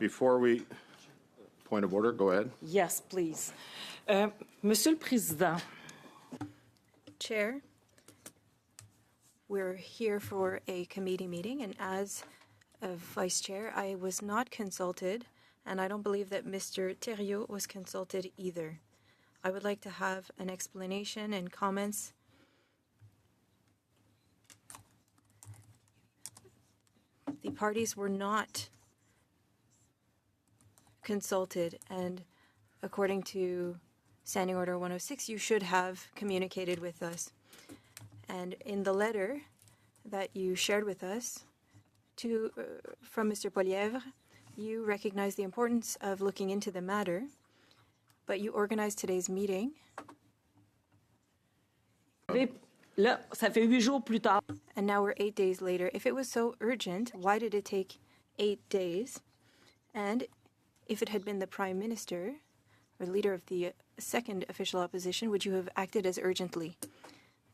Before we, point of order, go ahead. Yes, please. Monsieur le Président. Chair, we're here for a committee meeting, and as a vice chair, I was not consulted, and I don't believe that Mr. Thériault was consulted either. I would like to have an explanation and comments. The parties were not consulted, and according to Standing Order 106, you should have communicated with us. And in the letter that you shared with us from Mr. Polièvre, you recognize the importance of looking into the matter, but you organized today's meeting. Là, ça fait 8 jours plus tard. And now we're 8 days later. If it was so urgent, why did it take 8 days? And if it had been the Prime Minister or leader of the second official opposition, would you have acted as urgently?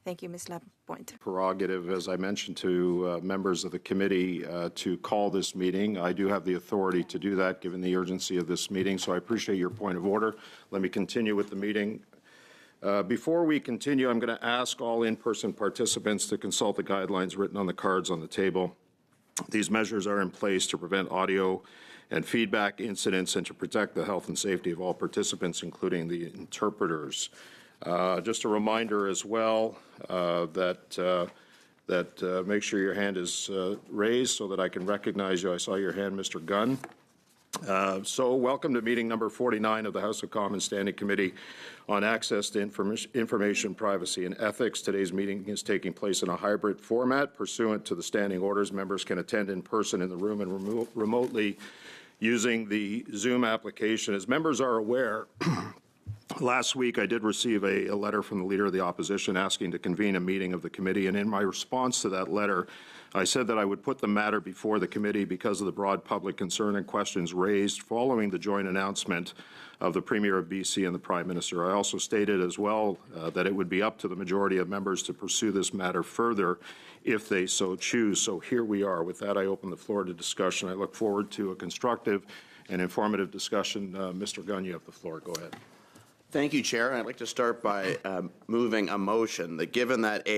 Thank you, Ms. Lapointe. Prerogative, as I mentioned to members of the committee, to call this meeting. I do have the authority to do that given the urgency of this meeting, so I appreciate your point of order. Let me continue with the meeting. Before we continue, I'm going to ask all in-person participants to consult the guidelines written on the cards on the table. These measures are in place to prevent audio and feedback incidents and to protect the health and safety of all participants, including the interpreters. Just a reminder as well that make sure your hand is raised so that I can recognize you. I saw your hand, Mr. Gunn. So welcome to meeting number 49 of the House of Commons Standing Committee on Access to Information, Privacy and Ethics. Today's meeting is taking place in a hybrid format. Pursuant to the standing orders, members can attend in person in the room and remotely using the Zoom application. As members are aware, last week I did receive a letter from the Leader of the Opposition asking to convene a meeting of the committee, and in my response to that letter, I said that I would put the matter before the committee because of the broad public concern and questions raised following the joint announcement of the Premier of BC and the Prime Minister. I also stated as well that it would be up to the majority of members to pursue this matter further if they so choose. So here we are. With that, I open the floor to discussion. I look forward to a constructive and informative discussion. Mr. Gunn, you have the floor. Go ahead. Thank you, Chair. I'd like to start by moving a motion that given that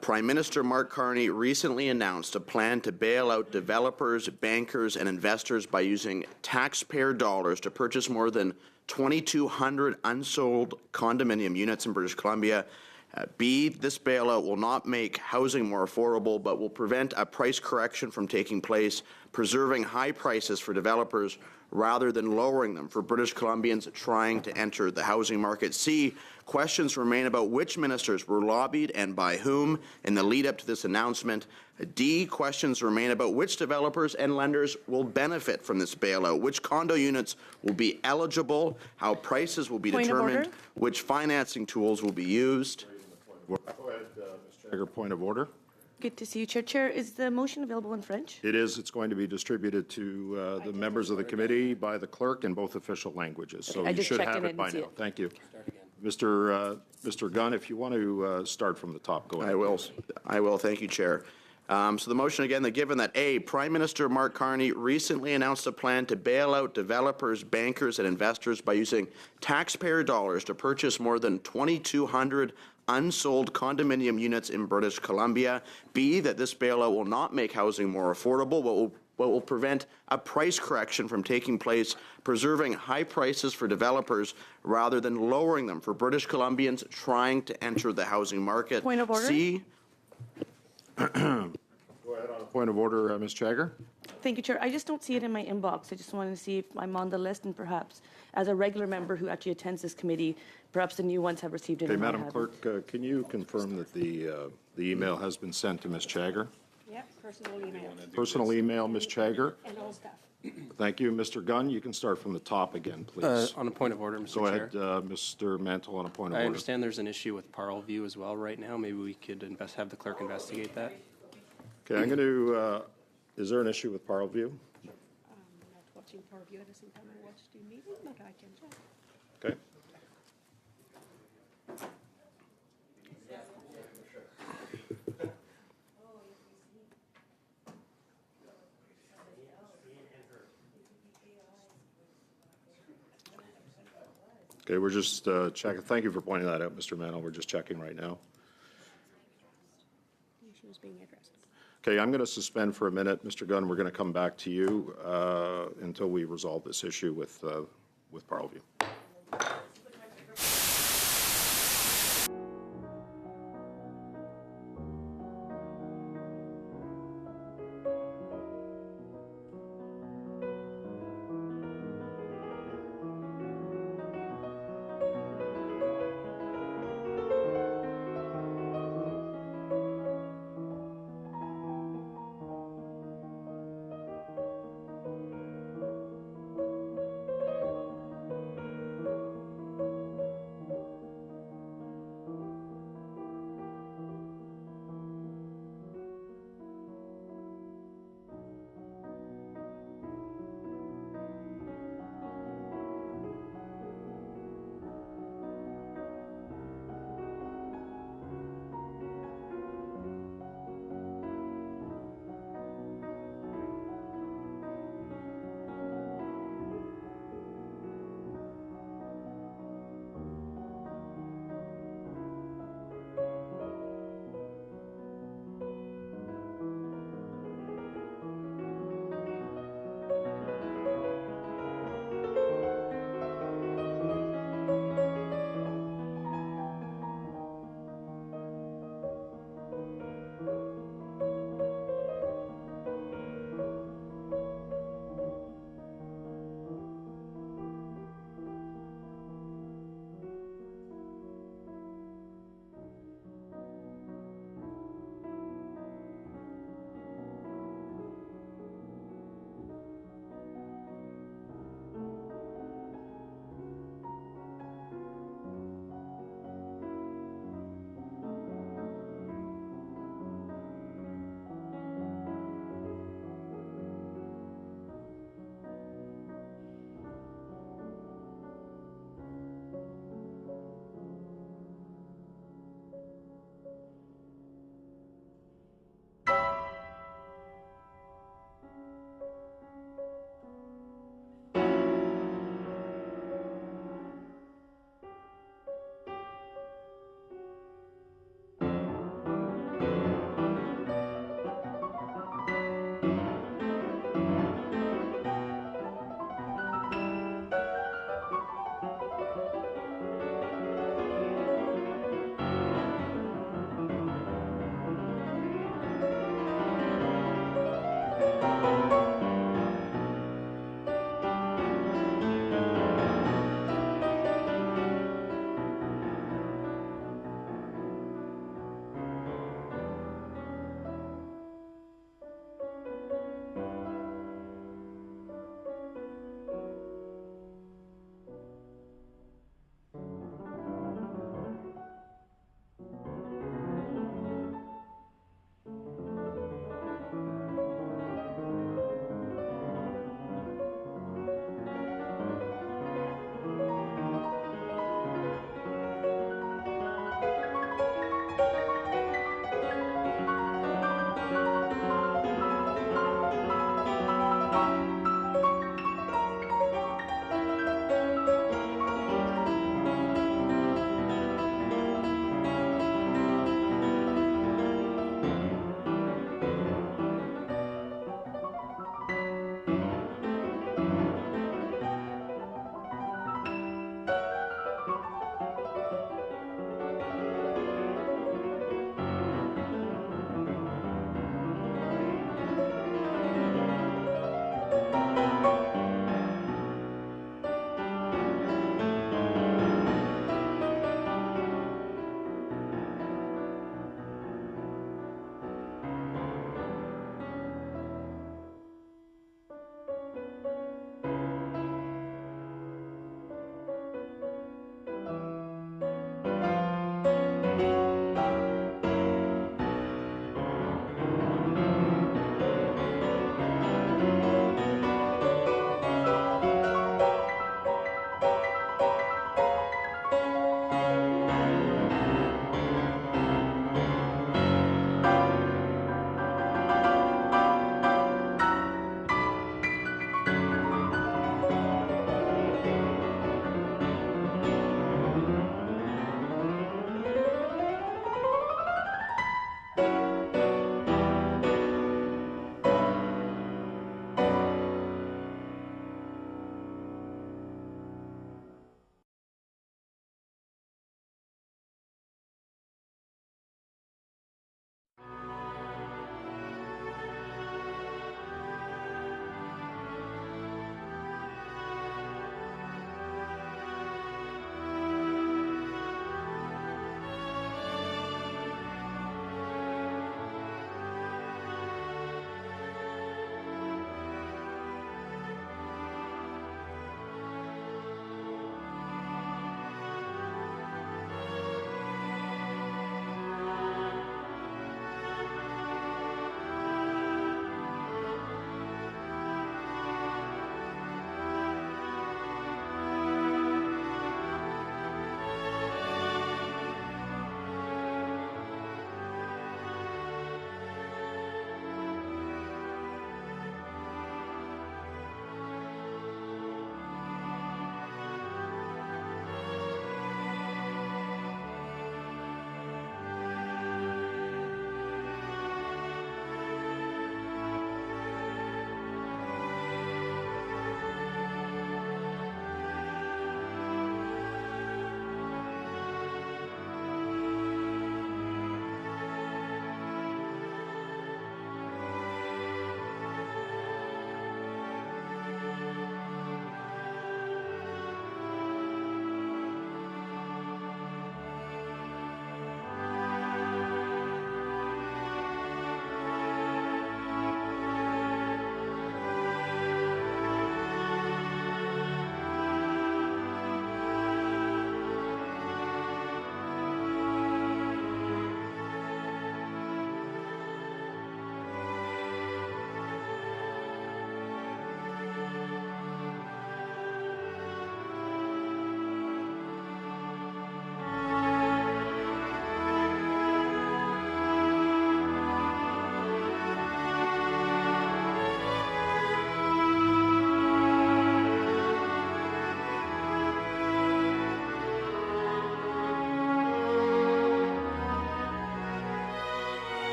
Prime Minister Mark Carney recently announced a plan to bail out developers, bankers, and investors by using taxpayer dollars to purchase more than 2,200 unsold condominium units in British Columbia. B, this bailout will not make housing more affordable, but will prevent a price correction from taking place, preserving high prices for developers rather than lowering them for British Columbians trying to enter the housing market. C, questions remain about which ministers were lobbied and by whom in the lead up to this announcement. D, questions remain about which developers and lenders will benefit from this bailout, which condo units will be eligible, how prices will be determined, which financing tools will be used. Go ahead, Ms. Jagger, point of order. Good to see you, Chair. Chair, is the motion available in French? It is. It's going to be distributed to the members of the committee by the clerk in both official languages. So you should have it by now. Thank you. Mr. Gunn, if you want to start from the top, go ahead. I will. Thank you, Chair. So the motion again, that given that A, Prime Minister Mark Carney recently announced a plan to bail out developers, bankers, and investors by using taxpayer dollars to purchase more than 2,200 unsold condominium units in British Columbia. B, that this bailout will not make housing more affordable, but will prevent a price correction from taking place, preserving high prices for developers rather than lowering them for British Columbians trying to enter the housing market. Point of order. C. Go ahead on a point of order, Ms. Jagger. Thank you, Chair. I just don't see it in my inbox. I just wanted to see if I'm on the list, and perhaps as a regular member who actually attends this committee, perhaps the new ones have received it. Okay, Madam Clerk, can you confirm that the email has been sent to Ms. Jagger? Yep, personal email. Personal email, Ms. Jagger. And all staff. Thank you. Mr. Gunn, you can start from the top again, please. On a point of order, Mr. Go Chair. ahead, Mr. Mantle, on a point of order. I understand there's an issue with Parleview as well right now. Maybe we could have the clerk investigate that. Okay, I'm going to, is there an issue with Parleview? I'm not watching Parview at the same time I watch the meeting, but I can check. Okay. Okay, we're just checking. Thank you for pointing that out, Mr. Mano. We're just checking right now. The issue is being addressed. Okay, I'm going to suspend for a minute. Mr. Gunn, we're going to come back to you until we resolve this issue with Parleview.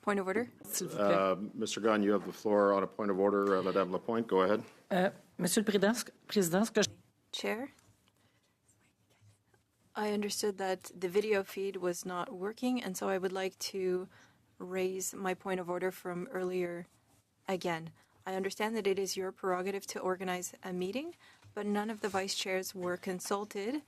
Point of order. S'il vous plaît. Mr. Gunn, you have the floor on a point of order. Madame Lapointe, go ahead. Monsieur le Président, ce que je... Chair, I understood that the video feed was not working, and so I would like to raise my point of order from earlier again. I understand that it is your prerogative to organize a meeting, but none of the vice chairs were consulted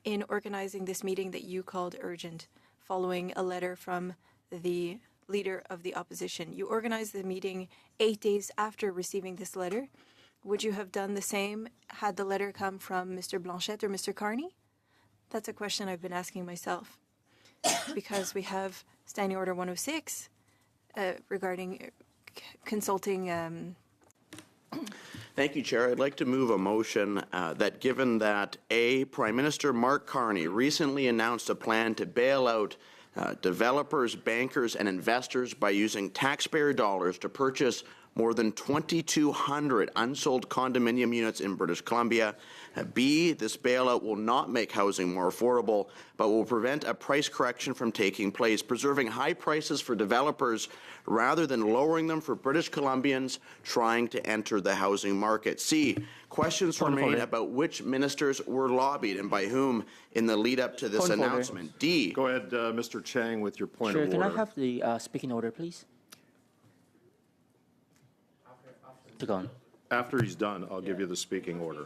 in organizing this meeting that you called urgent, following a letter from the leader of the opposition. You organized the meeting 8 days after receiving this letter. Would you have done the same had the letter come from Mr. Blanchette or Mr. Carney? That's a question I've been asking myself. Because we have Standing Order 106 regarding consulting. Thank you, Chair. I'd like to move a motion that given that A, Prime Minister Mark Carney recently announced a plan to bail out developers, bankers, and investors by using taxpayer dollars to purchase more than 2,200 unsold condominium units in British Columbia. B, this bailout will not make housing more affordable, but will prevent a price correction from taking place, preserving high prices for developers rather than lowering them for British Columbians trying to enter the housing market. C, questions remain about which ministers were lobbied and by whom in the lead-up to this announcement. D. Go ahead, Mr. Chang, with your point Sure, of order. can I have the speaking order, please? Gone. After he's done, I'll give you the speaking order.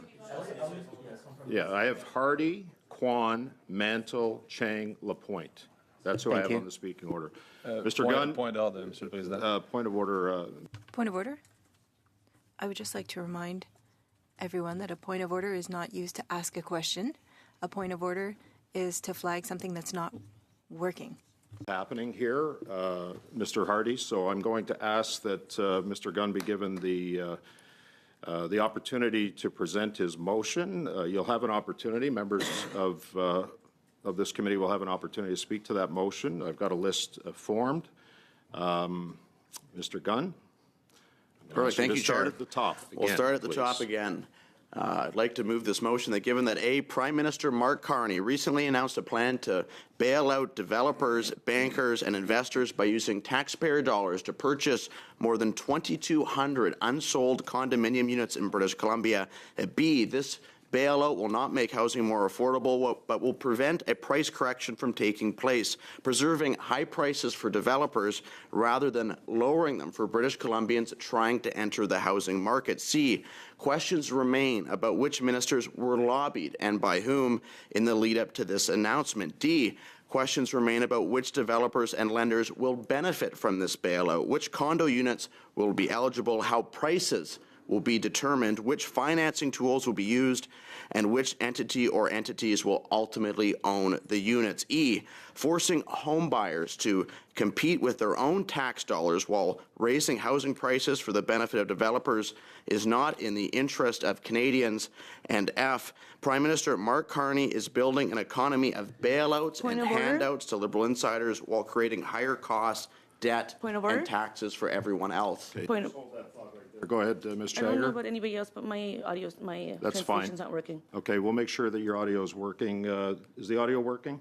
Yeah, I have Hardy, Kwan, Mantle, Chang, Lapointe. That's who I have on the speaking order. Mr. Gunn? Point order, Monsieur le Président. Point of order. Point of order? I would just like to remind everyone that a point of order is not used to ask a question. A point of order is to flag something that's not working. Happening here, Mr. Hardy. So I'm going to ask that Mr. Gunn be given the opportunity to present his motion. You'll have an opportunity. Members of this committee will have an opportunity to speak to that motion. I've got a list formed. Mr. Gunn. Perfect. Thank you, Chair. Start at the top. We'll again, start at the please. top again. I'd like to move this motion that given that A, Prime Minister Mark Carney recently announced a plan to bail out developers, bankers, and investors by using taxpayer dollars to purchase more than 2,200 unsold condominium units in British Columbia. B, this bailout will not make housing more affordable, but will prevent a price correction from taking place, preserving high prices for developers rather than lowering them for British Columbians trying to enter the housing market. C, questions remain about which ministers were lobbied and by whom in the lead-up to this announcement. D, questions remain about which developers and lenders will benefit from this bailout, which condo units will be eligible, how prices will be determined, which financing tools will be used, and which entity or entities will ultimately own the units. E, forcing home buyers to compete with their own tax dollars while raising housing prices for the benefit of developers is not in the interest of Canadians. And F, Prime Minister Mark Carney is building an economy of bailouts and handouts to Liberal insiders while creating higher costs, debt, and taxes for everyone else. Point of, Go ahead, Ms. I don't know Jagger. about anybody else, but my audio, my That's fine. translation's not working. Okay, we'll make sure that your audio is working. Is the audio working?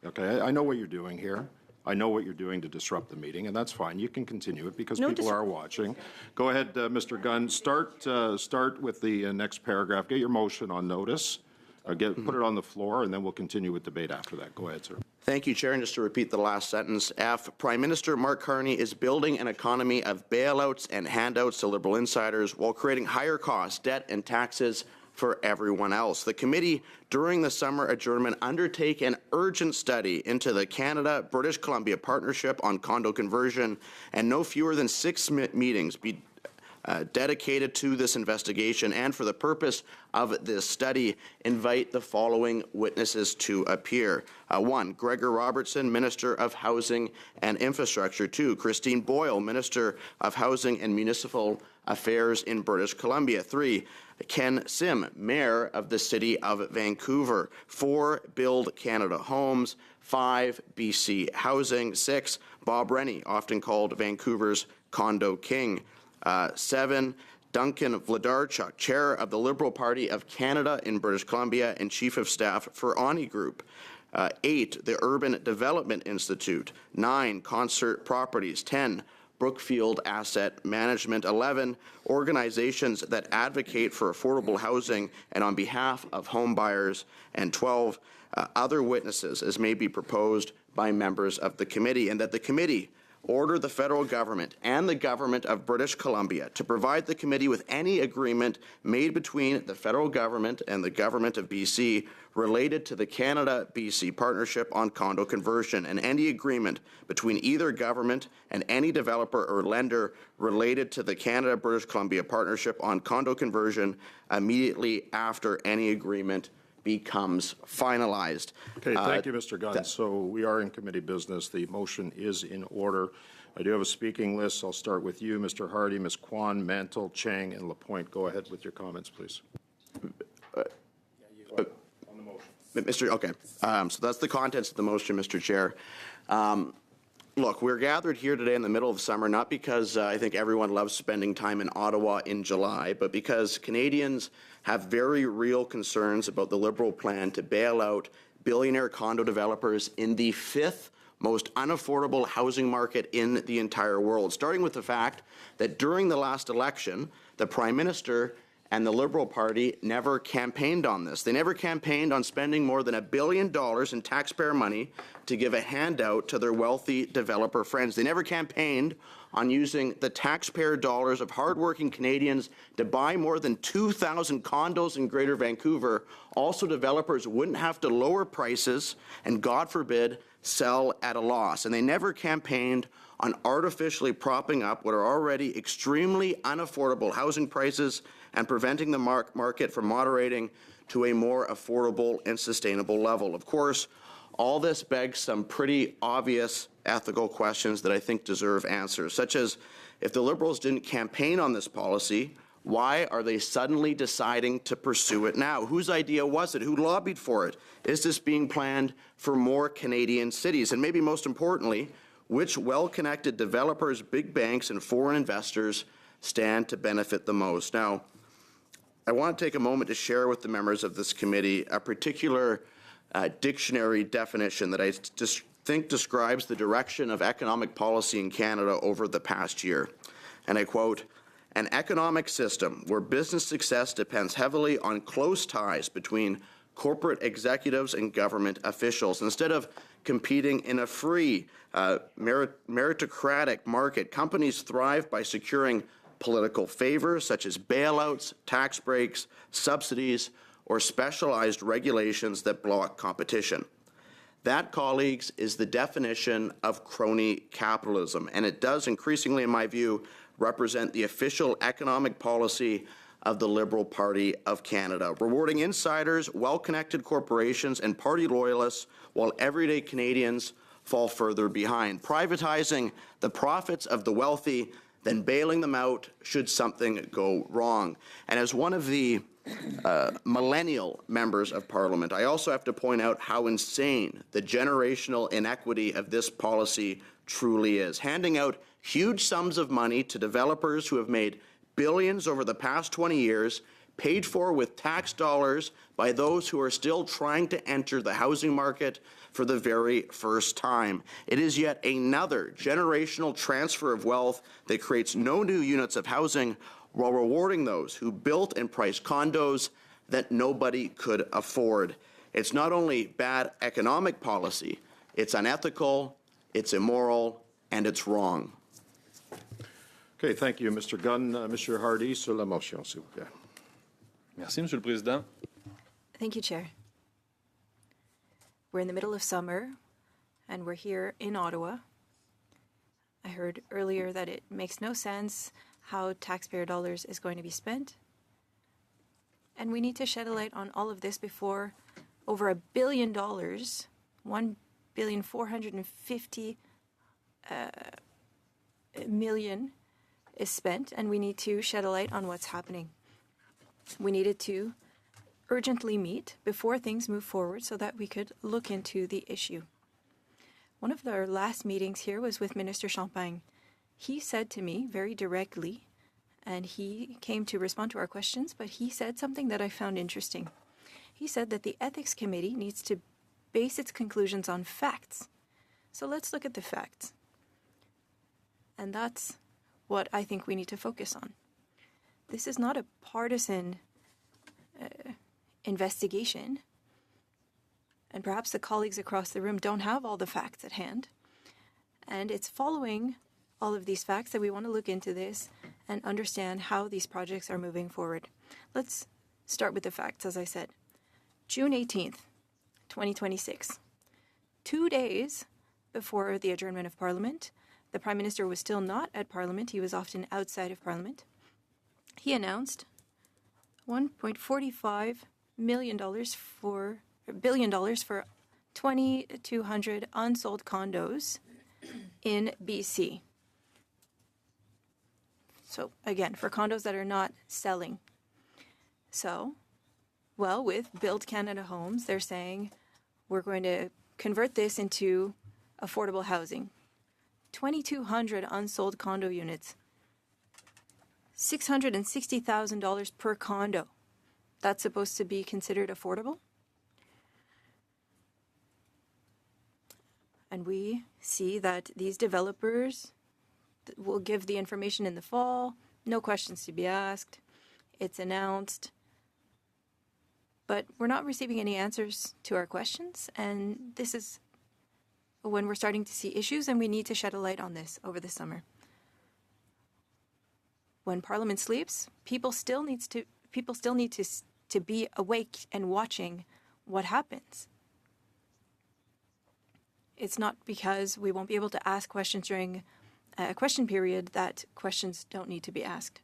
Okay, I know what you're doing here. I know what you're doing to disrupt the meeting, and that's fine. You can continue it because people are watching. Go ahead, Mr. Gunn. Start with the next paragraph. Get your motion on notice. Put it on the floor, and then we'll continue with debate after that. Go ahead, sir. Thank you, Chair. And just to repeat the last sentence, F, Prime Minister Mark Carney is building an economy of bailouts and handouts to Liberal insiders while creating higher costs, debt, and taxes for everyone else. The committee, during the summer adjournment, undertake an urgent study into the Canada-British Columbia partnership on condo conversion, and no fewer than 6 meetings be dedicated to this investigation, and for the purpose of this study, invite the following witnesses to appear. 1, Gregor Robertson, Minister of Housing and Infrastructure. 2, Christine Boyle, Minister of Housing and Municipal Affairs in British Columbia. 3, Ken Sim, Mayor of the City of Vancouver. 4, Build Canada Homes. 5, BC Housing. 6, Bob Rennie, often called Vancouver's Condo King. 7, Duncan Vladarchuk, Chair of the Liberal Party of Canada in British Columbia and Chief of Staff for Ani Group. 8, the Urban Development Institute. 9, Concert Properties. 10, Brookfield Asset Management. 11, organizations that advocate for affordable housing and on behalf of home buyers. And 12, other witnesses as may be proposed by members of the committee, and that the committee order the federal government and the government of British Columbia to provide the committee with any agreement made between the federal government and the government of BC related to the Canada-BC Partnership on Condo Conversion, and any agreement between either government and any developer or lender related to the Canada-British Columbia Partnership on Condo Conversion immediately after any agreement becomes finalized. Okay, thank you, Mr. Gunn. So we are in committee business. The motion is in order. I do have a speaking list. I'll start with you, Mr. Hardy, Ms. Kwan, Mantle, Chang, and Lapointe. Go ahead with your comments, please. On the motion. Okay. So that's the contents of the motion, Mr. Chair. Look, we're gathered here today in the middle of summer, not because I think everyone loves spending time in Ottawa in July, but because Canadians have very real concerns about the Liberal plan to bail out billionaire condo developers in the 5th most unaffordable housing market in the entire world, starting with the fact that during the last election, the Prime Minister and the Liberal Party never campaigned on this. They never campaigned on spending more than $1 billion in taxpayer money to give a handout to their wealthy developer friends. They never campaigned on using the taxpayer dollars of hardworking Canadians to buy more than 2,000 condos in Greater Vancouver. Also, developers wouldn't have to lower prices and, God forbid, sell at a loss. And they never campaigned on artificially propping up what are already extremely unaffordable housing prices and preventing the market from moderating to a more affordable and sustainable level. Of course, all this begs some pretty obvious ethical questions that I think deserve answers, such as, if the Liberals didn't campaign on this policy, why are they suddenly deciding to pursue it now? Whose idea was it? Who lobbied for it? Is this being planned for more Canadian cities? And maybe most importantly, which well-connected developers, big banks, and foreign investors stand to benefit the most? Now, I want to take a moment to share with the members of this committee a particular dictionary definition that I think describes the direction of economic policy in Canada over the past year. And I quote, "An economic system where business success depends heavily on close ties between corporate executives and government officials. Instead of competing in a free, meritocratic market, companies thrive by securing political favors such as bailouts, tax breaks, subsidies, or specialized regulations that block competition." That, colleagues, is the definition of crony capitalism, and it does increasingly, in my view, represent the official economic policy of the Liberal Party of Canada, rewarding insiders, well-connected corporations, and party loyalists, while everyday Canadians fall further behind, privatizing the profits of the wealthy, then bailing them out should something go wrong. And as one of the millennial members of Parliament, I also have to point out how insane the generational inequity of this policy truly is, handing out huge sums of money to developers who have made billions over the past 20 years, paid for with tax dollars by those who are still trying to enter the housing market for the very first time. It is yet another generational transfer of wealth that creates no new units of housing while rewarding those who built and priced condos that nobody could afford. It's not only bad economic policy, it's unethical, it's immoral, and it's wrong. Okay, thank you, Mr. Gunn. Mr. Hardy, sur la motion, s'il vous plaît. Merci, Monsieur le Président. Thank you, Chair. We're in the middle of summer, and we're here in Ottawa. I heard earlier that it makes no sense how taxpayer dollars is going to be spent. And we need to shed a light on all of this before over $1 billion, $1,450 million is spent, and we need to shed a light on what's happening. We needed to urgently meet before things move forward so that we could look into the issue. One of our last meetings here was with Minister Champagne. He said to me very directly, and he came to respond to our questions, but he said something that I found interesting. He said that the Ethics Committee needs to base its conclusions on facts. So let's look at the facts. And that's what I think we need to focus on. This is not a partisan investigation. And perhaps the colleagues across the room don't have all the facts at hand. And it's following all of these facts that we want to look into this and understand how these projects are moving forward. Let's start with the facts, as I said. June 18th, 2026. 2 days before the adjournment of Parliament, the Prime Minister was still not at Parliament. He was often outside of Parliament. He announced $1.45 billion for 2,200 unsold condos in BC. So again, for condos that are not selling. So, well, with Build Canada Homes, they're saying we're going to convert this into affordable housing. 2,200 unsold condo units. $660,000 per condo. That's supposed to be considered affordable? And we see that these developers will give the information in the fall, no questions to be asked, it's announced, but we're not receiving any answers to our questions, and this is when we're starting to see issues, and we need to shed a light on this over the summer. When Parliament sleeps, people still need to be awake and watching what happens. It's not because we won't be able to ask questions during a question period that questions don't need to be asked.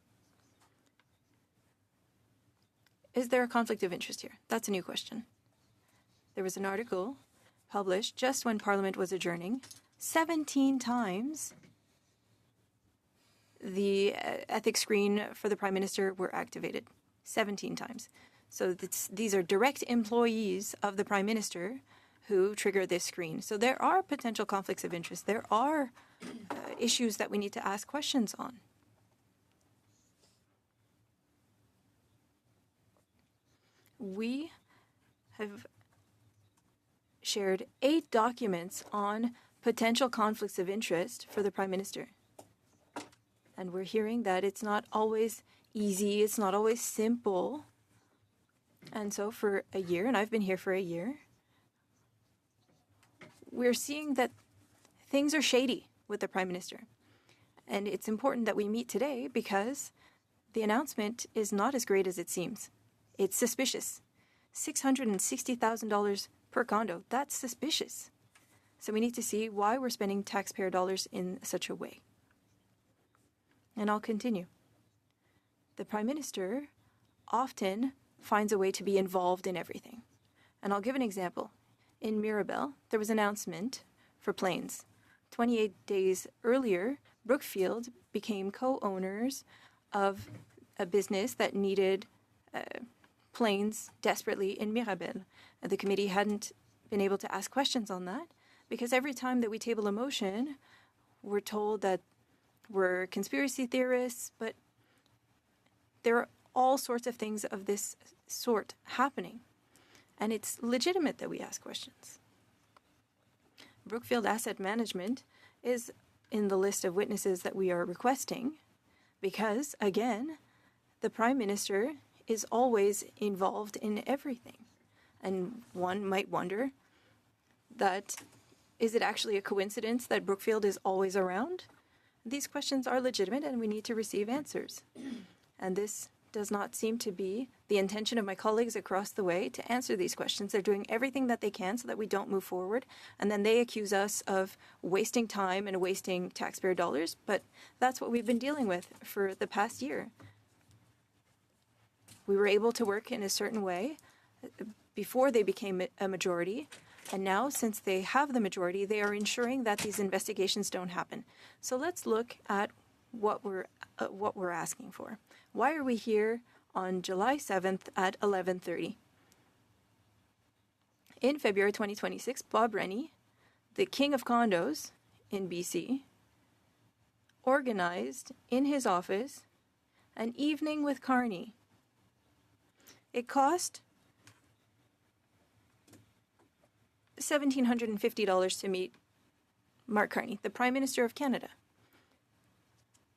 Is there a conflict of interest here? That's a new question. There was an article published just when Parliament was adjourning. 17 times the ethics screen for the Prime Minister were activated. 17 times. So these are direct employees of the Prime Minister who trigger this screen. So there are potential conflicts of interest. There are issues that we need to ask questions on. We have shared 8 documents on potential conflicts of interest for the Prime Minister. And we're hearing that it's not always easy, it's not always simple. And so for a year, and I've been here for a year, we're seeing that things are shady with the Prime Minister. And it's important that we meet today because the announcement is not as great as it seems. It's suspicious. $660,000 per condo. That's suspicious. So we need to see why we're spending taxpayer dollars in such a way. And I'll continue. The Prime Minister often finds a way to be involved in everything. And I'll give an example. In Mirabel, there was an announcement for planes. 28 days earlier, Brookfield became co-owners of a business that needed planes desperately in Mirabel. The committee hadn't been able to ask questions on that because every time that we table a motion, we're told that we're conspiracy theorists, but there are all sorts of things of this sort happening. And it's legitimate that we ask questions. Brookfield Asset Management is in the list of witnesses that we are requesting because, again, the Prime Minister is always involved in everything. And one might wonder that, is it actually a coincidence that Brookfield is always around? These questions are legitimate and we need to receive answers. And this does not seem to be the intention of my colleagues across the way to answer these questions. They're doing everything that they can so that we don't move forward. And then they accuse us of wasting time and wasting taxpayer dollars. But that's what we've been dealing with for the past year. We were able to work in a certain way before they became a majority. And now, since they have the majority, they are ensuring that these investigations don't happen. So let's look at what we're asking for. Why are we here on July 7th at 11:30? In February 2026, Bob Rennie, the king of condos in BC, organized in his office an evening with Carney. It cost $1,750 to meet Mark Carney, the Prime Minister of Canada,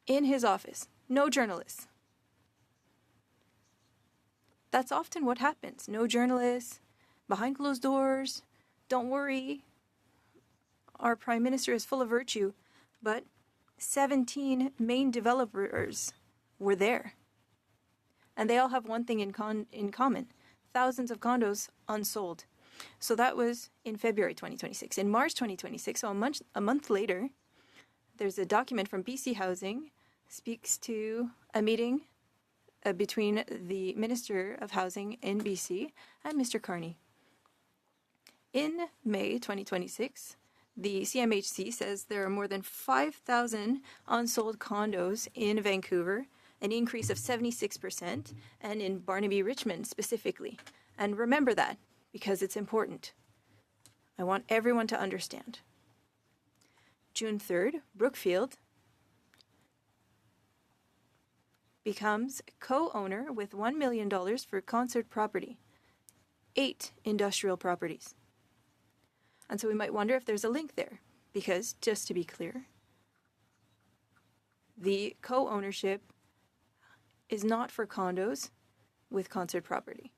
in his office. No journalists. That's often what happens. No journalists, behind closed doors. Don't worry. Our Prime Minister is full of virtue. But 17 main developers were there. And they all have one thing in common. Thousands of condos unsold. So that was in February 2026. In March 2026, so a month later, there's a document from BC Housing speaks to a meeting between the Minister of Housing in BC and Mr. Carney. In May 2026, the CMHC says there are more than 5,000 unsold condos in Vancouver, an increase of 76%, and in Barnaby, Richmond specifically. And remember that, because it's important. I want everyone to understand. June 3rd, Brookfield becomes co-owner with $1 million for Concert Property, 8 industrial properties. And so we might wonder if there's a link there, because, just to be clear, the co-ownership is not for condos with Concert Property.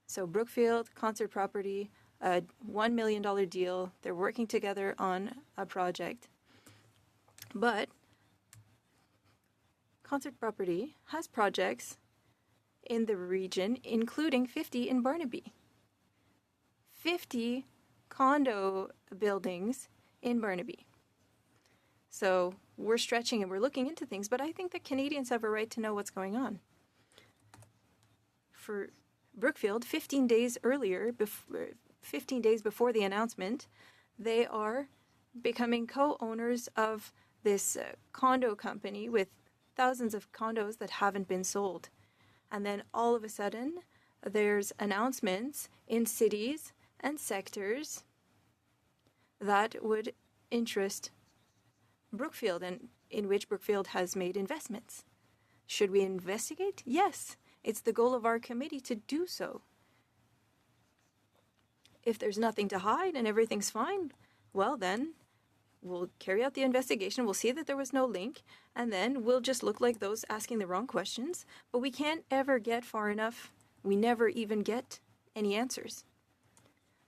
So Brookfield, Concert Property, a $1 million deal. They're working together on a project. But Concert Property has projects in the region, including 50 in Barnaby. 50 condo buildings in Barnaby. So we're stretching and we're looking into things, but I think that Canadians have a right to know what's going on. For Brookfield, 15 days before the announcement, they are becoming co-owners of this condo company with thousands of condos that haven't been sold. And then all of a sudden, there's announcements in cities and sectors that would interest Brookfield and in which Brookfield has made investments. Should we investigate? Yes. It's the goal of our committee to do so. If there's nothing to hide and everything's fine, well then, we'll carry out the investigation, we'll see that there was no link, and then we'll just look like those asking the wrong questions, but we can't ever get far enough. We never even get any answers.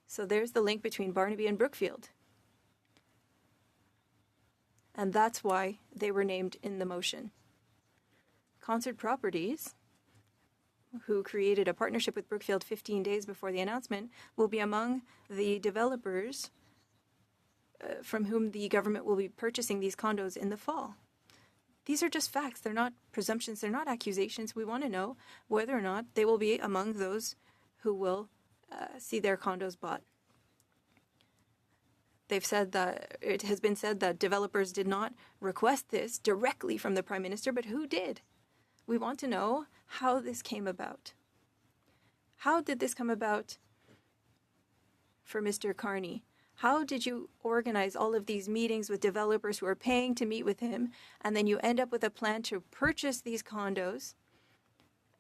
So there's the link between Barnaby and Brookfield. And that's why they were named in the motion. Concert Properties, who created a partnership with Brookfield 15 days before the announcement, will be among the developers from whom the government will be purchasing these condos in the fall. These are just facts. They're not presumptions. They're not accusations. We want to know whether or not they will be among those who will see their condos bought. They've said that it has been said that developers did not request this directly from the Prime Minister, but who did? We want to know how this came about. How did this come about for Mr. Carney? How did you organize all of these meetings with developers who are paying to meet with him, and then you end up with a plan to purchase these condos,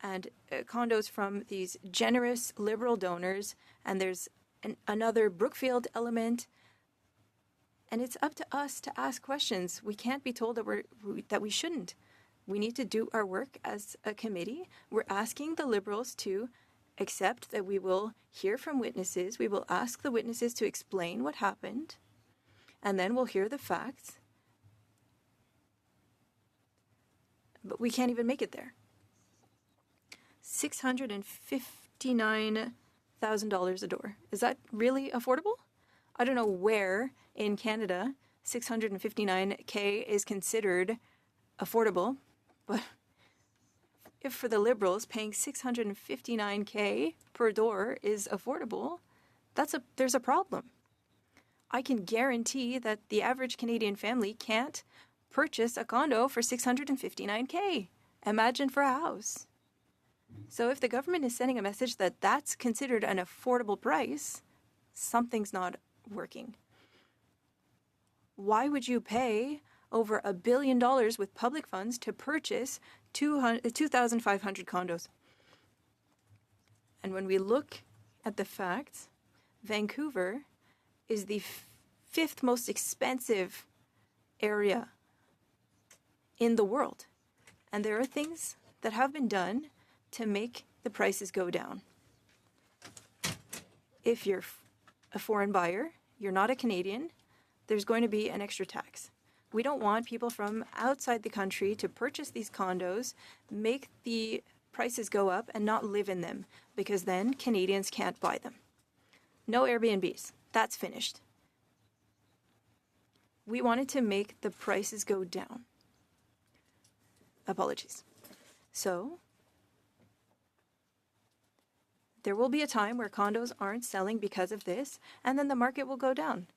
and condos from these generous liberal donors, and there's another Brookfield element, and it's up to us to ask questions. We can't be told that we shouldn't. We need to do our work as a committee. We're asking the Liberals to accept that we will hear from witnesses. We will ask the witnesses to explain what happened, and then we'll hear the facts. But we can't even make it there. $659,000 a door. Is that really affordable? I don't know where in Canada $659K is considered affordable, but if for the Liberals paying $659K per door is affordable, there's a problem. I can guarantee that the average Canadian family can't purchase a condo for $659K. Imagine for a house. So if the government is sending a message that that's considered an affordable price, something's not working. Why would you pay over $1 billion with public funds to purchase 2,500 condos? And when we look at the facts, Vancouver is the fifth most expensive area in the world. And there are things that have been done to make the prices go down. If you're a foreign buyer, you're not a Canadian, there's going to be an extra tax. We don't want people from outside the country to purchase these condos, make the prices go up, and not live in them, because then Canadians can't buy them. No Airbnbs. That's finished. We wanted to make the prices go down. Apologies. So, there will be a time where condos aren't selling because of this, and then the market will go down.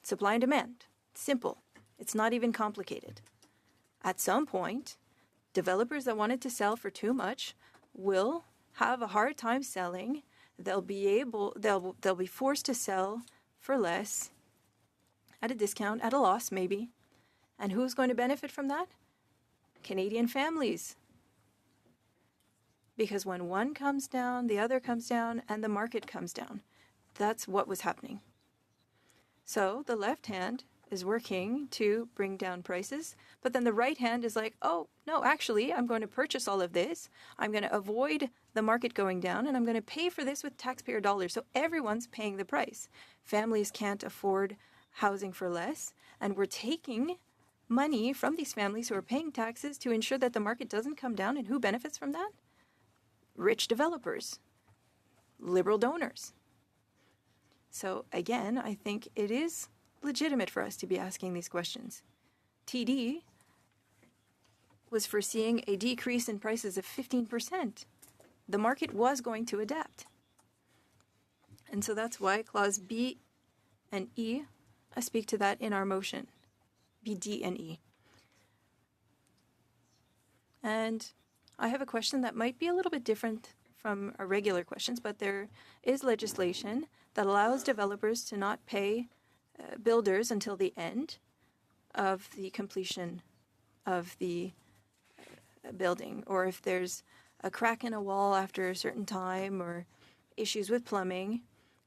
Supply and demand. Simple. It's not even complicated. At some point, developers that wanted to sell for too much will have a hard time selling. They'll be forced to sell for less, at a discount, at a loss maybe. And who's going to benefit from that? Canadian families. Because when one comes down, the other comes down, and the market comes down. That's what was happening. So the left hand is working to bring down prices, but then the right hand is like, oh, no, actually, I'm going to purchase all of this. I'm going to avoid the market going down, and I'm going to pay for this with taxpayer dollars. So everyone's paying the price. Families can't afford housing for less, and we're taking money from these families who are paying taxes to ensure that the market doesn't come down. And who benefits from that? Rich developers, liberal donors. So again, I think it is legitimate for us to be asking these questions. TD was foreseeing a decrease in prices of 15%. The market was going to adapt. And so that's why clause B and E, I speak to that in our motion. B, D, and E. And I have a question that might be a little bit different from our regular questions, but there is legislation that allows developers to not pay builders until the end of the completion of the building, or if there's a crack in a wall after a certain time or issues with plumbing,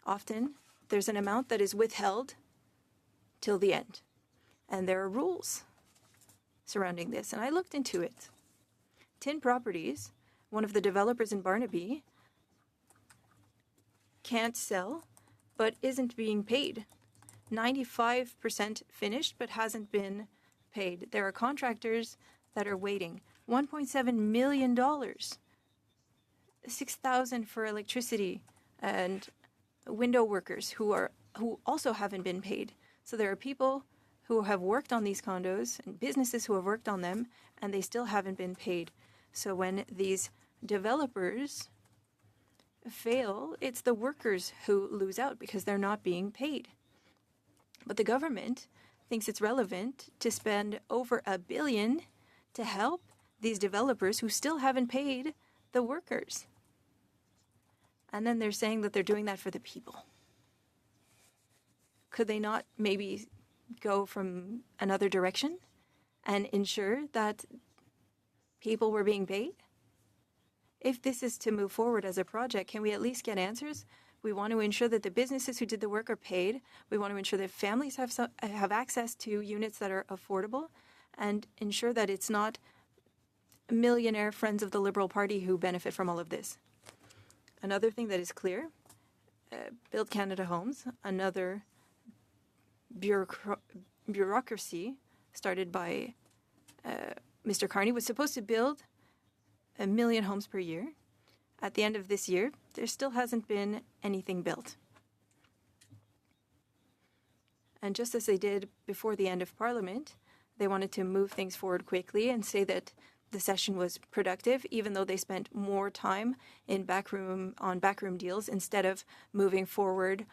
often there's an amount that is withheld till the end. And there are rules surrounding this, and I looked into it. Tin Properties, one of the developers in Barnaby, can't sell but isn't being paid. 95% finished but hasn't been paid. There are contractors that are waiting. $1.7 million. $6,000 for electricity and window workers who also haven't been paid. So there are people who have worked on these condos and businesses who have worked on them, and they still haven't been paid. So when these developers fail, it's the workers who lose out because they're not being paid. But the government thinks it's relevant to spend over $1 billion to help these developers who still haven't paid the workers. And then they're saying that they're doing that for the people. Could they not maybe go from another direction and ensure that people were being paid? If this is to move forward as a project, can we at least get answers? We want to ensure that the businesses who did the work are paid. We want to ensure that families have access to units that are affordable, and ensure that it's not millionaire friends of the Liberal Party who benefit from all of this. Another thing that is clear, Build Canada Homes, another bureaucracy started by Mr. Carney, was supposed to build 1 million homes per year. At the end of this year, there still hasn't been anything built. And just as they did before the end of Parliament, they wanted to move things forward quickly and say that the session was productive, even though they spent more time in backroom deals instead of moving forward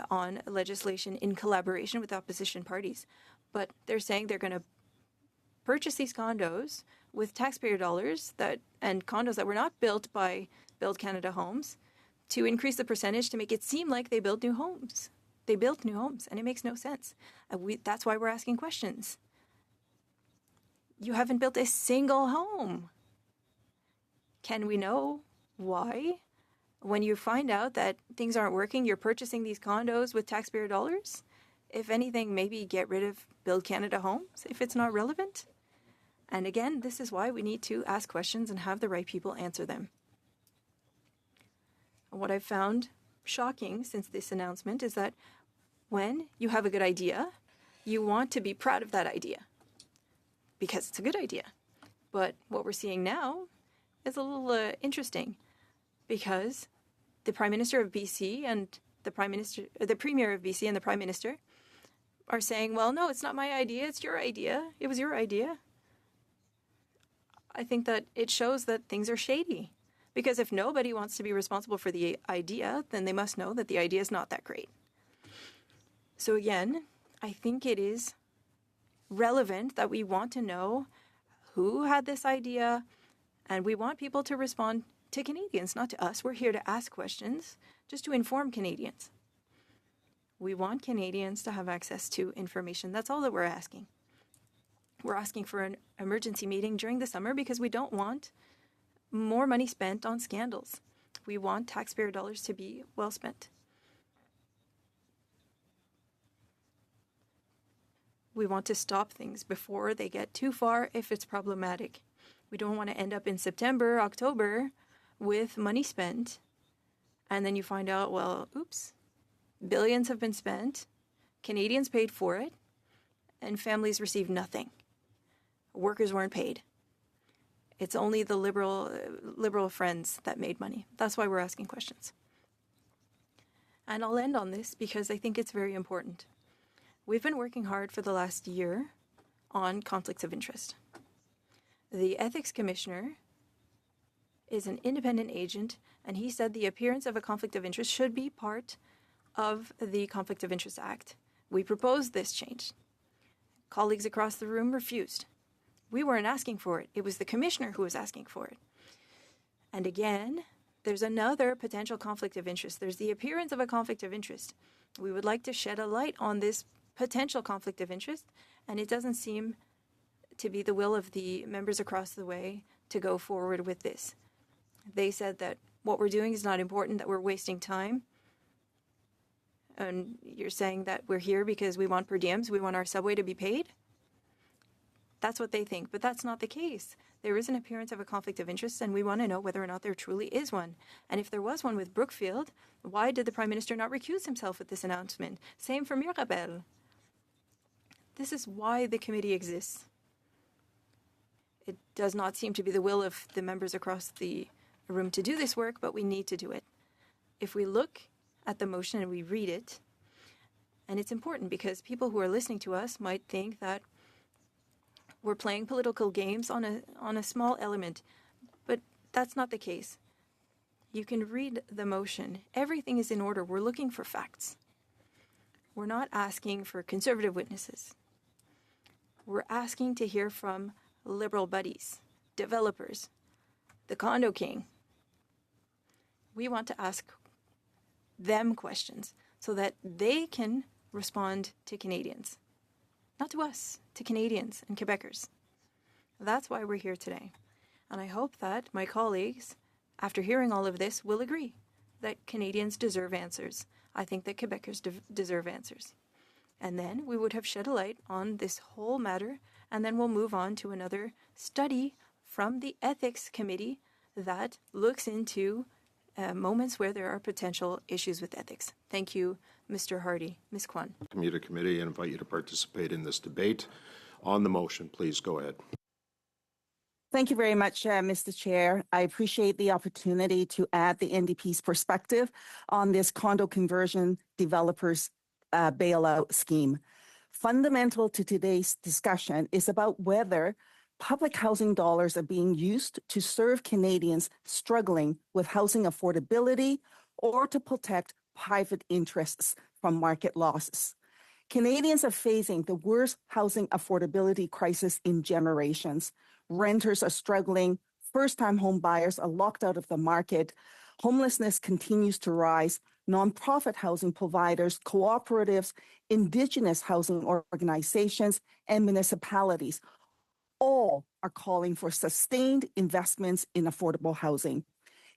on legislation in collaboration with opposition parties. But they're saying they're going to purchase these condos with taxpayer dollars and condos that were not built by Build Canada Homes to increase the percentage to make it seem like they built new homes. They built new homes, and it makes no sense. That's why we're asking questions. You haven't built a single home. Can we know why When you find out that things aren't working, you're purchasing these condos with taxpayer dollars. If anything, maybe get rid of Build Canada Homes if it's not relevant. And again, this is why we need to ask questions and have the right people answer them. What I've found shocking since this announcement is that when you have a good idea, you want to be proud of that idea because it's a good idea. But what we're seeing now is a little interesting because the Prime Minister of BC and the Premier of BC and the Prime Minister are saying, well, no, it's not my idea, it's your idea. It was your idea. I think that it shows that things are shady. Because if nobody wants to be responsible for the idea, then they must know that the idea is not that great. So again, I think it is relevant that we want to know who had this idea, and we want people to respond to Canadians, not to us. We're here to ask questions, just to inform Canadians. We want Canadians to have access to information. That's all that we're asking. We're asking for an emergency meeting during the summer because we don't want more money spent on scandals. We want taxpayer dollars to be well spent. We want to stop things before they get too far if it's problematic. We don't want to end up in September, October with money spent, and then you find out, well, oops, billions have been spent, Canadians paid for it, and families received nothing. Workers weren't paid. It's only the liberal friends that made money. That's why we're asking questions. And I'll end on this because I think it's very important. We've been working hard for the last year on conflicts of interest. The Ethics Commissioner is an independent agent, and he said the appearance of a conflict of interest should be part of the Conflict of Interest Act. We proposed this change. Colleagues across the room refused. We weren't asking for it. It was the commissioner who was asking for it. And again, there's another potential conflict of interest. There's the appearance of a conflict of interest. We would like to shed a light on this potential conflict of interest, and it doesn't seem to be the will of the members across the way to go forward with this. They said that what we're doing is not important, that we're wasting time. And you're saying that we're here because we want per diems, we want our subway to be paid? That's what they think, but that's not the case. There is an appearance of a conflict of interest, and we want to know whether or not there truly is one. And if there was one with Brookfield, why did the Prime Minister not recuse himself with this announcement? Same for Mirabel. This is why the committee exists. It does not seem to be the will of the members across the room to do this work, but we need to do it. If we look at the motion and we read it, and it's important because people who are listening to us might think that we're playing political games on a small element, but that's not the case. You can read the motion. Everything is in order. We're looking for facts. We're not asking for conservative witnesses. We're asking to hear from Liberal buddies, developers, the condo king. We want to ask them questions so that they can respond to Canadians. Not to us, to Canadians and Quebecers. That's why we're here today. And I hope that my colleagues, after hearing all of this, will agree that Canadians deserve answers. I think that Quebecers deserve answers. And then we would have shed a light on this whole matter, and then we'll move on to another study from the Ethics Committee that looks into moments where there are potential issues with ethics. Thank you, Mr. Hardy. Ms. Kwan. Committee and invite you to participate in this debate. On the motion, please go ahead. Thank you very much, Mr. Chair. I appreciate the opportunity to add the NDP's perspective on this condo conversion developers bailout scheme. Fundamental to today's discussion is about whether public housing dollars are being used to serve Canadians struggling with housing affordability or to protect private interests from market losses. Canadians are facing the worst housing affordability crisis in generations. Renters are struggling, first-time home buyers are locked out of the market, homelessness continues to rise, nonprofit housing providers, cooperatives, Indigenous housing organizations, and municipalities all are calling for sustained investments in affordable housing.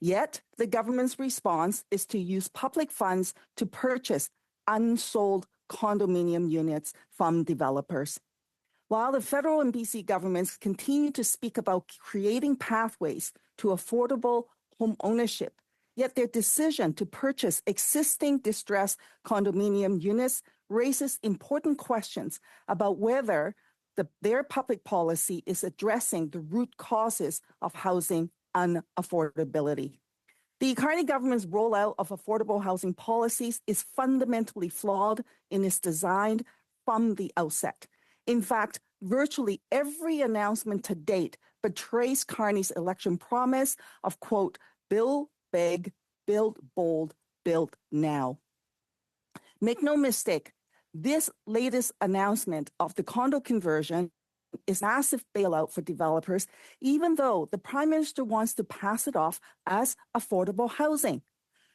Yet, the government's response is to use public funds to purchase unsold condominium units from developers. While the federal and BC governments continue to speak about creating pathways to affordable home ownership, yet their decision to purchase existing distressed condominium units raises important questions about whether their public policy is addressing the root causes of housing unaffordability. The Carney government's rollout of affordable housing policies is fundamentally flawed in its design from the outset. In fact, virtually every announcement to date betrays Carney's election promise of, quote, build big, build bold, build now. Make no mistake, this latest announcement of the condo conversion is massive bailout for developers, even though the Prime Minister wants to pass it off as affordable housing.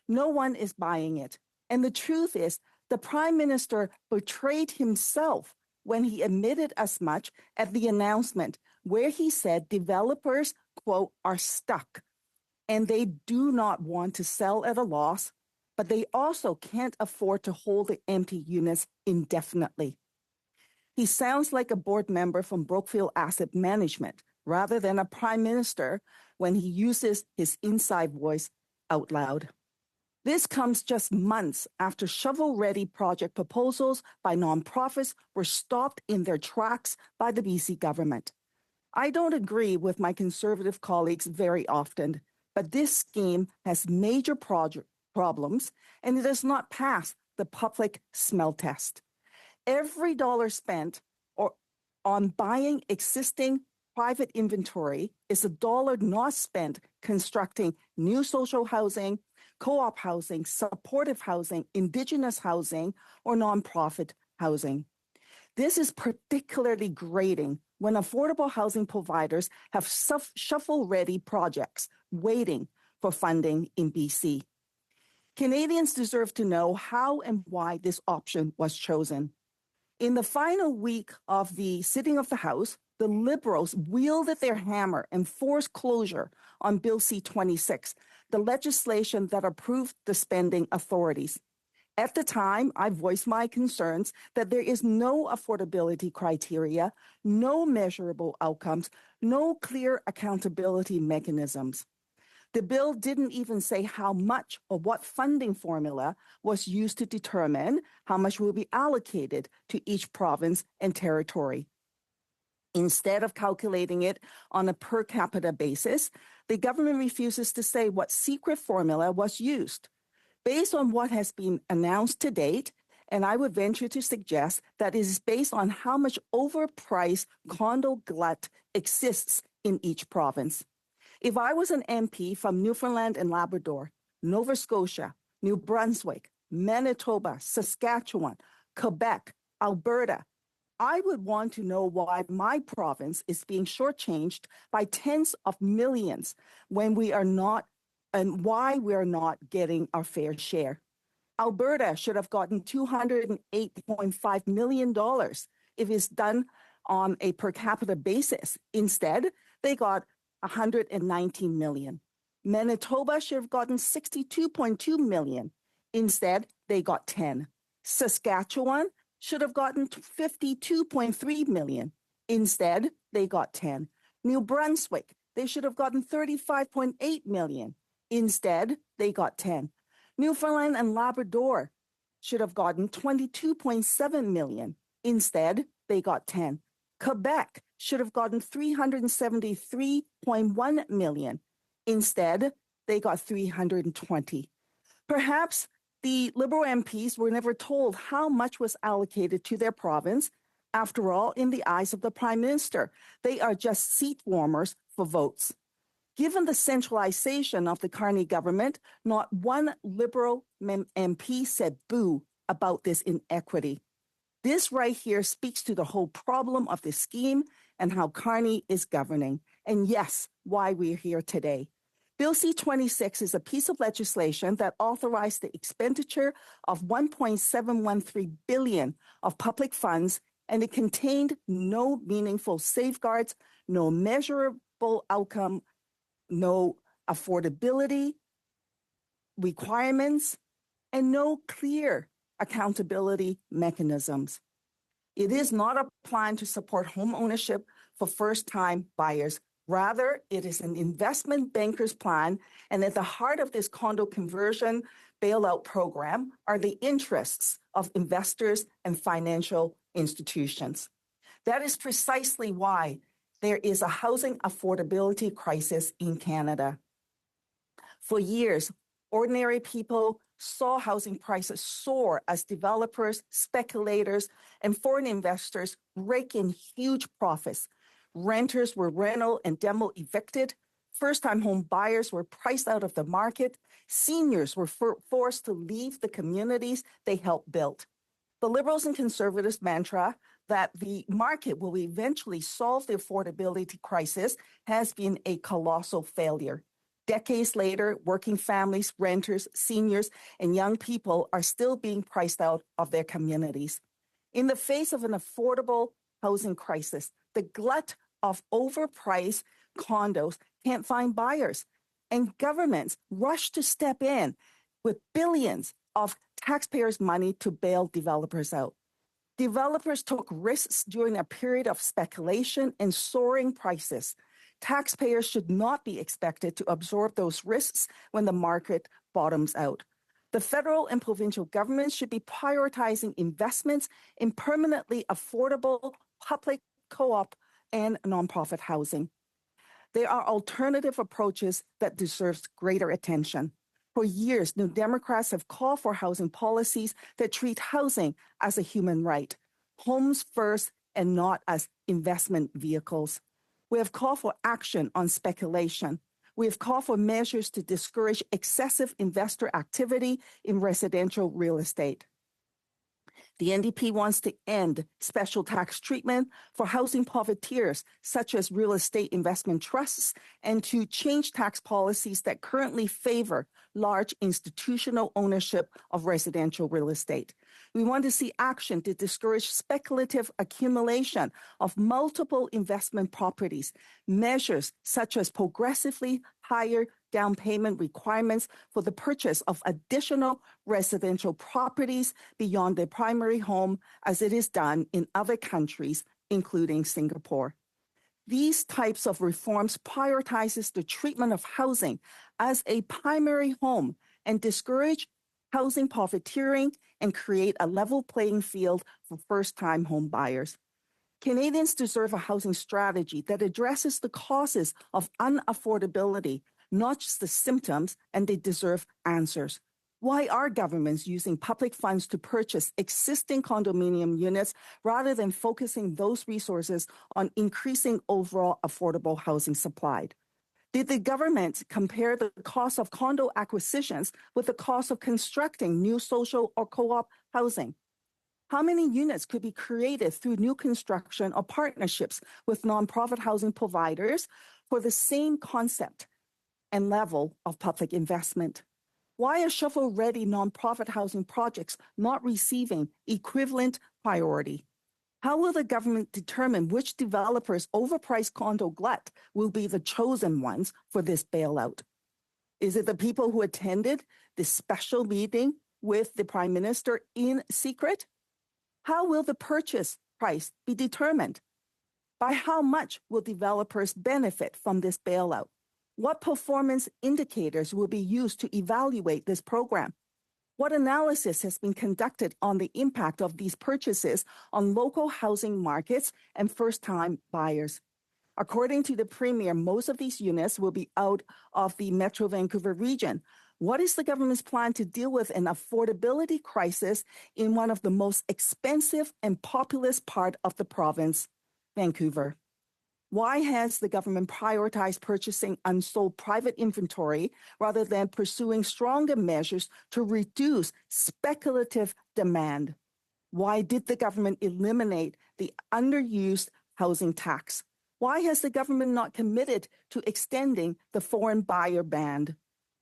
No one is buying it. And the truth is, the Prime Minister betrayed himself when he admitted as much at the announcement, where he said developers, quote, are stuck and they do not want to sell at a loss, but they also can't afford to hold the empty units indefinitely. He sounds like a board member from Brookfield Asset Management rather than a prime minister when he uses his inside voice out loud. This comes just months after shovel-ready project proposals by nonprofits were stopped in their tracks by the BC government. I don't agree with my conservative colleagues very often, but this scheme has major problems and it does not pass the public smell test. Every dollar spent on buying existing private inventory is a dollar not spent constructing new social housing, co-op housing, supportive housing, Indigenous housing, or nonprofit housing. This is particularly grating when affordable housing providers have shovel-ready projects waiting for funding in BC. Canadians deserve to know how and why this option was chosen. In the final week of the sitting of the House, the Liberals wielded their hammer and forced closure on Bill C-26, the legislation that approved the spending authorities. At the time, I voiced my concerns that there is no affordability criteria, no measurable outcomes, no clear accountability mechanisms. The bill didn't even say how much or what funding formula was used to determine how much will be allocated to each province and territory. Instead of calculating it on a per capita basis, the government refuses to say what secret formula was used. Based on what has been announced to date, and I would venture to suggest that it is based on how much overpriced condo glut exists in each province. If I was an MP from Newfoundland and Labrador, Nova Scotia, New Brunswick, Manitoba, Saskatchewan, Quebec, Alberta, I would want to know why my province is being shortchanged by tens of millions when we are not, and why we are not getting our fair share. Alberta should have gotten $208.5 million if it's done on a per capita basis. Instead, they got $119 million. Manitoba should have gotten $62.2 million. Instead, they got 10. Saskatchewan should have gotten $52.3 million. Instead, they got 10. New Brunswick, they should have gotten $35.8 million. Instead, they got 10. Newfoundland and Labrador should have gotten $22.7 million. Instead, they got 10. Quebec should have gotten $373.1 million. Instead, they got 320. Perhaps the Liberal MPs were never told how much was allocated to their province. After all, in the eyes of the Prime Minister, they are just seat warmers for votes. Given the centralization of the Carney government, not one Liberal MP said boo about this inequity. This right here speaks to the whole problem of this scheme and how Carney is governing. And yes, why we're here today. Bill C-26 is a piece of legislation that authorized the expenditure of $1.713 billion of public funds, and it contained no meaningful safeguards, no measurable outcome, no affordability requirements, and no clear accountability mechanisms. It is not a plan to support home ownership for first-time buyers. Rather, it is an investment banker's plan, and at the heart of this condo conversion bailout program are the interests of investors and financial institutions. That is precisely why there is a housing affordability crisis in Canada. For years, ordinary people saw housing prices soar as developers, speculators, and foreign investors rake in huge profits. Renters were rental and demo evicted. First-time home buyers were priced out of the market. Seniors were forced to leave the communities they helped build. The Liberals and Conservatives' mantra that the market will eventually solve the affordability crisis has been a colossal failure. Decades later, working families, renters, seniors, and young people are still being priced out of their communities. In the face of an affordable housing crisis, the glut of overpriced condos can't find buyers, and governments rush to step in with billions of taxpayers' money to bail developers out. Developers took risks during a period of speculation and soaring prices. Taxpayers should not be expected to absorb those risks when the market bottoms out. The federal and provincial governments should be prioritizing investments in permanently affordable public, co-op, and nonprofit housing. There are alternative approaches that deserve greater attention. For years, New Democrats have called for housing policies that treat housing as a human right, homes first and not as investment vehicles. We have called for action on speculation. We have called for measures to discourage excessive investor activity in residential real estate. The NDP wants to end special tax treatment for housing profiteers, such as real estate investment trusts, and to change tax policies that currently favor large institutional ownership of residential real estate. We want to see action to discourage speculative accumulation of multiple investment properties, measures such as progressively higher down payment requirements for the purchase of additional residential properties beyond their primary home, as it is done in other countries, including Singapore. These types of reforms prioritizes the treatment of housing as a primary home and discourage housing profiteering and create a level playing field for first-time home buyers. Canadians deserve a housing strategy that addresses the causes of unaffordability, not just the symptoms, and they deserve answers. Why are governments using public funds to purchase existing condominium units rather than focusing those resources on increasing overall affordable housing supply? Did the government compare the cost of condo acquisitions with the cost of constructing new social or co-op housing? How many units could be created through new construction or partnerships with nonprofit housing providers for the same concept and level of public investment? Why are shovel-ready nonprofit housing projects not receiving equivalent priority? How will the government determine which developers' overpriced condo glut will be the chosen ones for this bailout? Is it the people who attended this special meeting with the Prime Minister in secret? How will the purchase price be determined? By how much will developers benefit from this bailout? What performance indicators will be used to evaluate this program? What analysis has been conducted on the impact of these purchases on local housing markets and first-time buyers? According to the Premier, most of these units will be out of the Metro Vancouver region. What is the government's plan to deal with an affordability crisis in one of the most expensive and populous part of the province, Vancouver? Why has the government prioritized purchasing unsold private inventory rather than pursuing stronger measures to reduce speculative demand? Why did the government eliminate the underused housing tax? Why has the government not committed to extending the foreign buyer ban?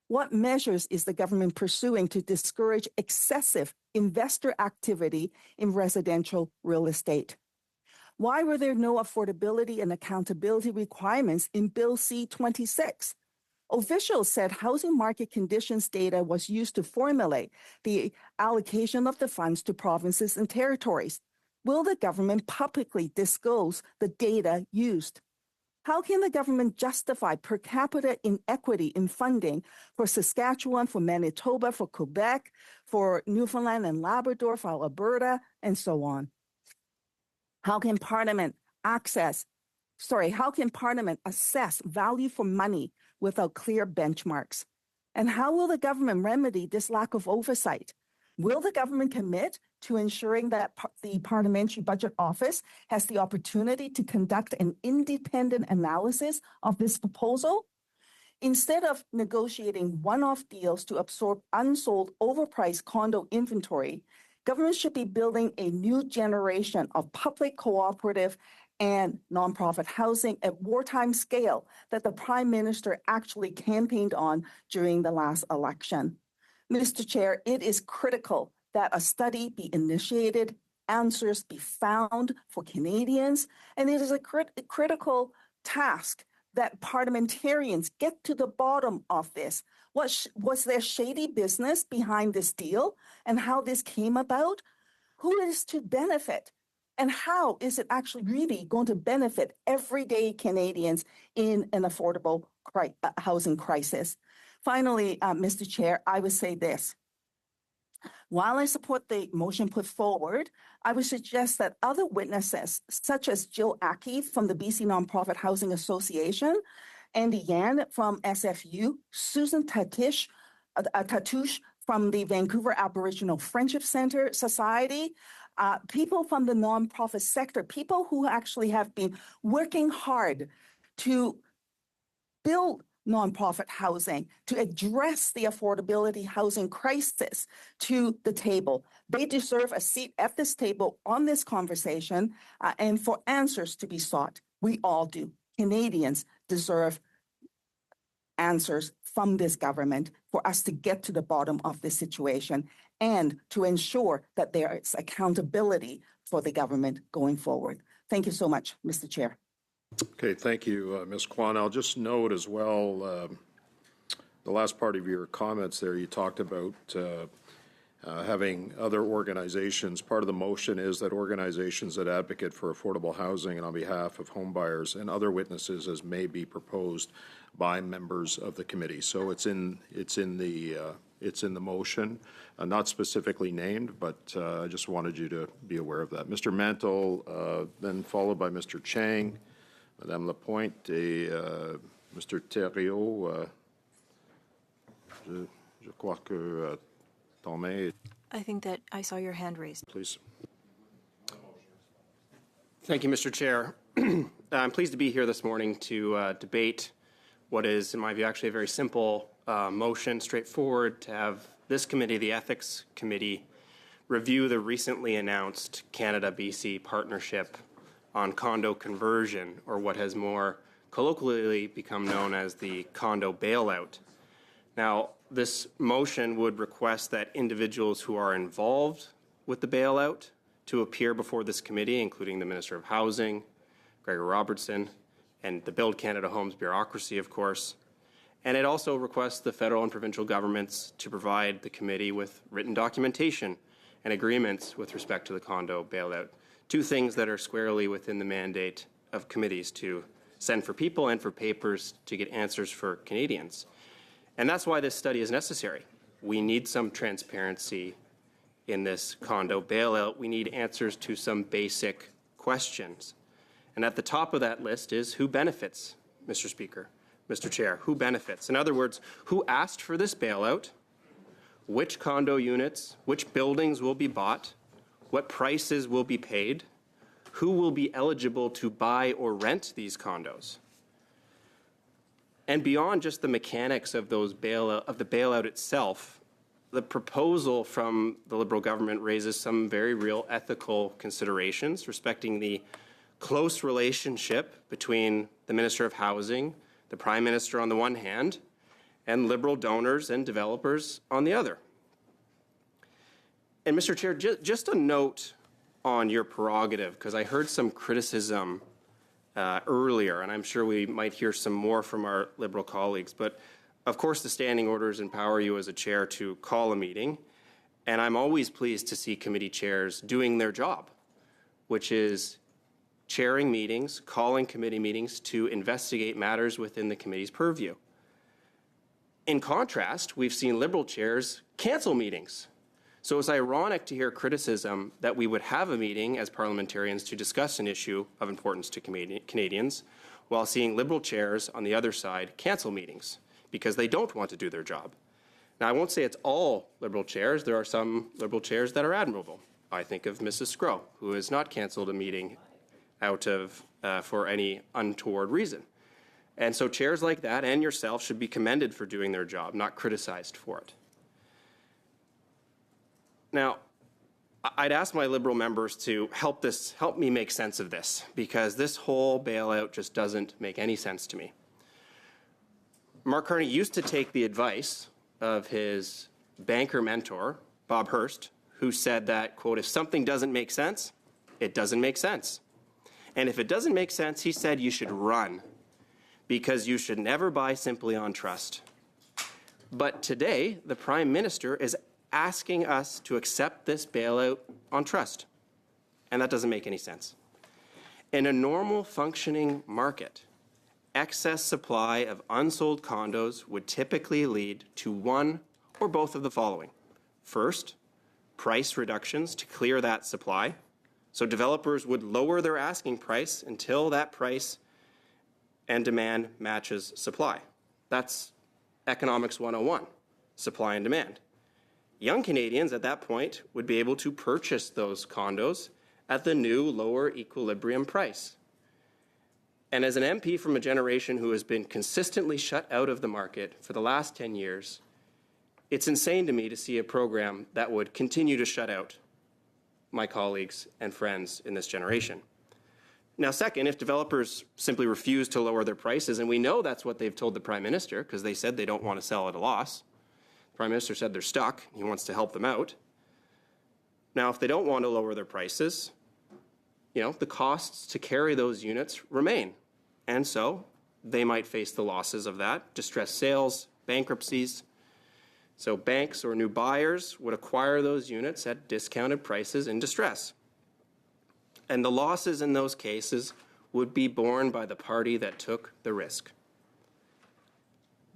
What measures is the government pursuing to discourage excessive investor activity in residential real estate? Why were there no affordability and accountability requirements in Bill C-26? Officials said housing market conditions data was used to formulate the allocation of the funds to provinces and territories. Will the government publicly disclose the data used? How can the government justify per capita inequity in funding for Saskatchewan, for Manitoba, for Quebec, for Newfoundland and Labrador, for Alberta, and so on? How can Parliament assess value for money without clear benchmarks? And how will the government remedy this lack of oversight? Will the government commit to ensuring that the Parliamentary Budget Office has the opportunity to conduct an independent analysis of this proposal? Instead of negotiating one-off deals to absorb unsold, overpriced condo inventory, government should be building a new generation of public, cooperative, and nonprofit housing at wartime scale that the Prime Minister actually campaigned on during the last election. Mr. Chair, it is critical that a study be initiated, answers be found for Canadians, and it is a critical task that parliamentarians get to the bottom of this. Was there shady business behind this deal and how this came about? Who is to benefit? And how is it actually really going to benefit everyday Canadians in an affordable housing crisis? Finally, Mr. Chair, I would say this. While I support the motion put forward, I would suggest that other witnesses, such as Jill Aki from the BC Nonprofit Housing Association, Andy Yan from SFU, Susan Tatouche from the Vancouver Aboriginal Friendship Center Society, people from the nonprofit sector, people who actually have been working hard to build nonprofit housing, to address the affordability housing crisis to the table. They deserve a seat at this table on this conversation and for answers to be sought. We all do. Canadians deserve answers from this government for us to get to the bottom of this situation and to ensure that there is accountability for the government going forward. Thank you so much, Mr. Chair. Okay, thank you, Ms. Kwan. I'll just note as well, the last part of your comments there, you talked about having other organizations. Part of the motion is that organizations that advocate for affordable housing and on behalf of home buyers and other witnesses as may be proposed by members of the committee. So it's in the motion, not specifically named, but I just wanted you to be aware of that. Mr. Mantle, then followed by Mr. Chang, Madame Lapointe, et Mr. Thériault. Je crois que ton main. I think that I saw your hand raised. Please. Thank you, Mr. Chair. I'm pleased to be here this morning to debate what is, in my view, actually a very simple motion, straightforward, to have this committee, the Ethics Committee, review the recently announced Canada-BC partnership on condo conversion, or what has more colloquially become known as the condo bailout. Now, this motion would request that individuals who are involved with the bailout to appear before this committee, including the Minister of Housing, Gregor Robertson, and the Build Canada Homes bureaucracy, of course. And it also requests the federal and provincial governments to provide the committee with written documentation and agreements with respect to the condo bailout. Two things that are squarely within the mandate of committees to send for people and for papers to get answers for Canadians. And that's why this study is necessary. We need some transparency in this condo bailout. We need answers to some basic questions. And at the top of that list is who benefits, Mr. Speaker, Mr. Chair, who benefits? In other words, who asked for this bailout? Which condo units, which buildings will be bought? What prices will be paid? Who will be eligible to buy or rent these condos? And beyond just the mechanics of the bailout itself, the proposal from the Liberal government raises some very real ethical considerations respecting the close relationship between the Minister of Housing, the Prime Minister on the one hand, and Liberal donors and developers on the other. And Mr. Chair, just a note on your prerogative, because I heard some criticism earlier, and I'm sure we might hear some more from our Liberal colleagues. But of course, the standing orders empower you as a chair to call a meeting, and I'm always pleased to see committee chairs doing their job, which is chairing meetings, calling committee meetings to investigate matters within the committee's purview. In contrast, we've seen Liberal chairs cancel meetings. So it's ironic to hear criticism that we would have a meeting as parliamentarians to discuss an issue of importance to Canadians, while seeing Liberal chairs on the other side cancel meetings because they don't want to do their job. Now, I won't say it's all Liberal chairs. There are some Liberal chairs that are admirable. I think of Mrs. Scrow, who has not cancelled a meeting out of for any untoward reason. And so chairs like that and yourself should be commended for doing their job, not criticized for it. Now, I'd ask my Liberal members to help me make sense of this, because this whole bailout just doesn't make any sense to me. Mark Carney used to take the advice of his banker mentor, Bob Hurst, who said that, quote, if something doesn't make sense, it doesn't make sense. And if it doesn't make sense, he said you should run, because you should never buy simply on trust. But today, the Prime Minister is asking us to accept this bailout on trust. And that doesn't make any sense. In a normal functioning market, excess supply of unsold condos would typically lead to one or both of the following. First, price reductions to clear that supply. So developers would lower their asking price until that price and demand matches supply. That's economics 101, supply and demand. Young Canadians at that point would be able to purchase those condos at the new lower equilibrium price. And as an MP from a generation who has been consistently shut out of the market for the last 10 years, it's insane to me to see a program that would continue to shut out my colleagues and friends in this generation. Now, second, if developers simply refuse to lower their prices, and we know that's what they've told the Prime Minister, because they said they don't want to sell at a loss. The Prime Minister said they're stuck. He wants to help them out. Now, if they don't want to lower their prices, the costs to carry those units remain. And so they might face the losses of that, distressed sales, bankruptcies. So banks or new buyers would acquire those units at discounted prices in distress. And the losses in those cases would be borne by the party that took the risk.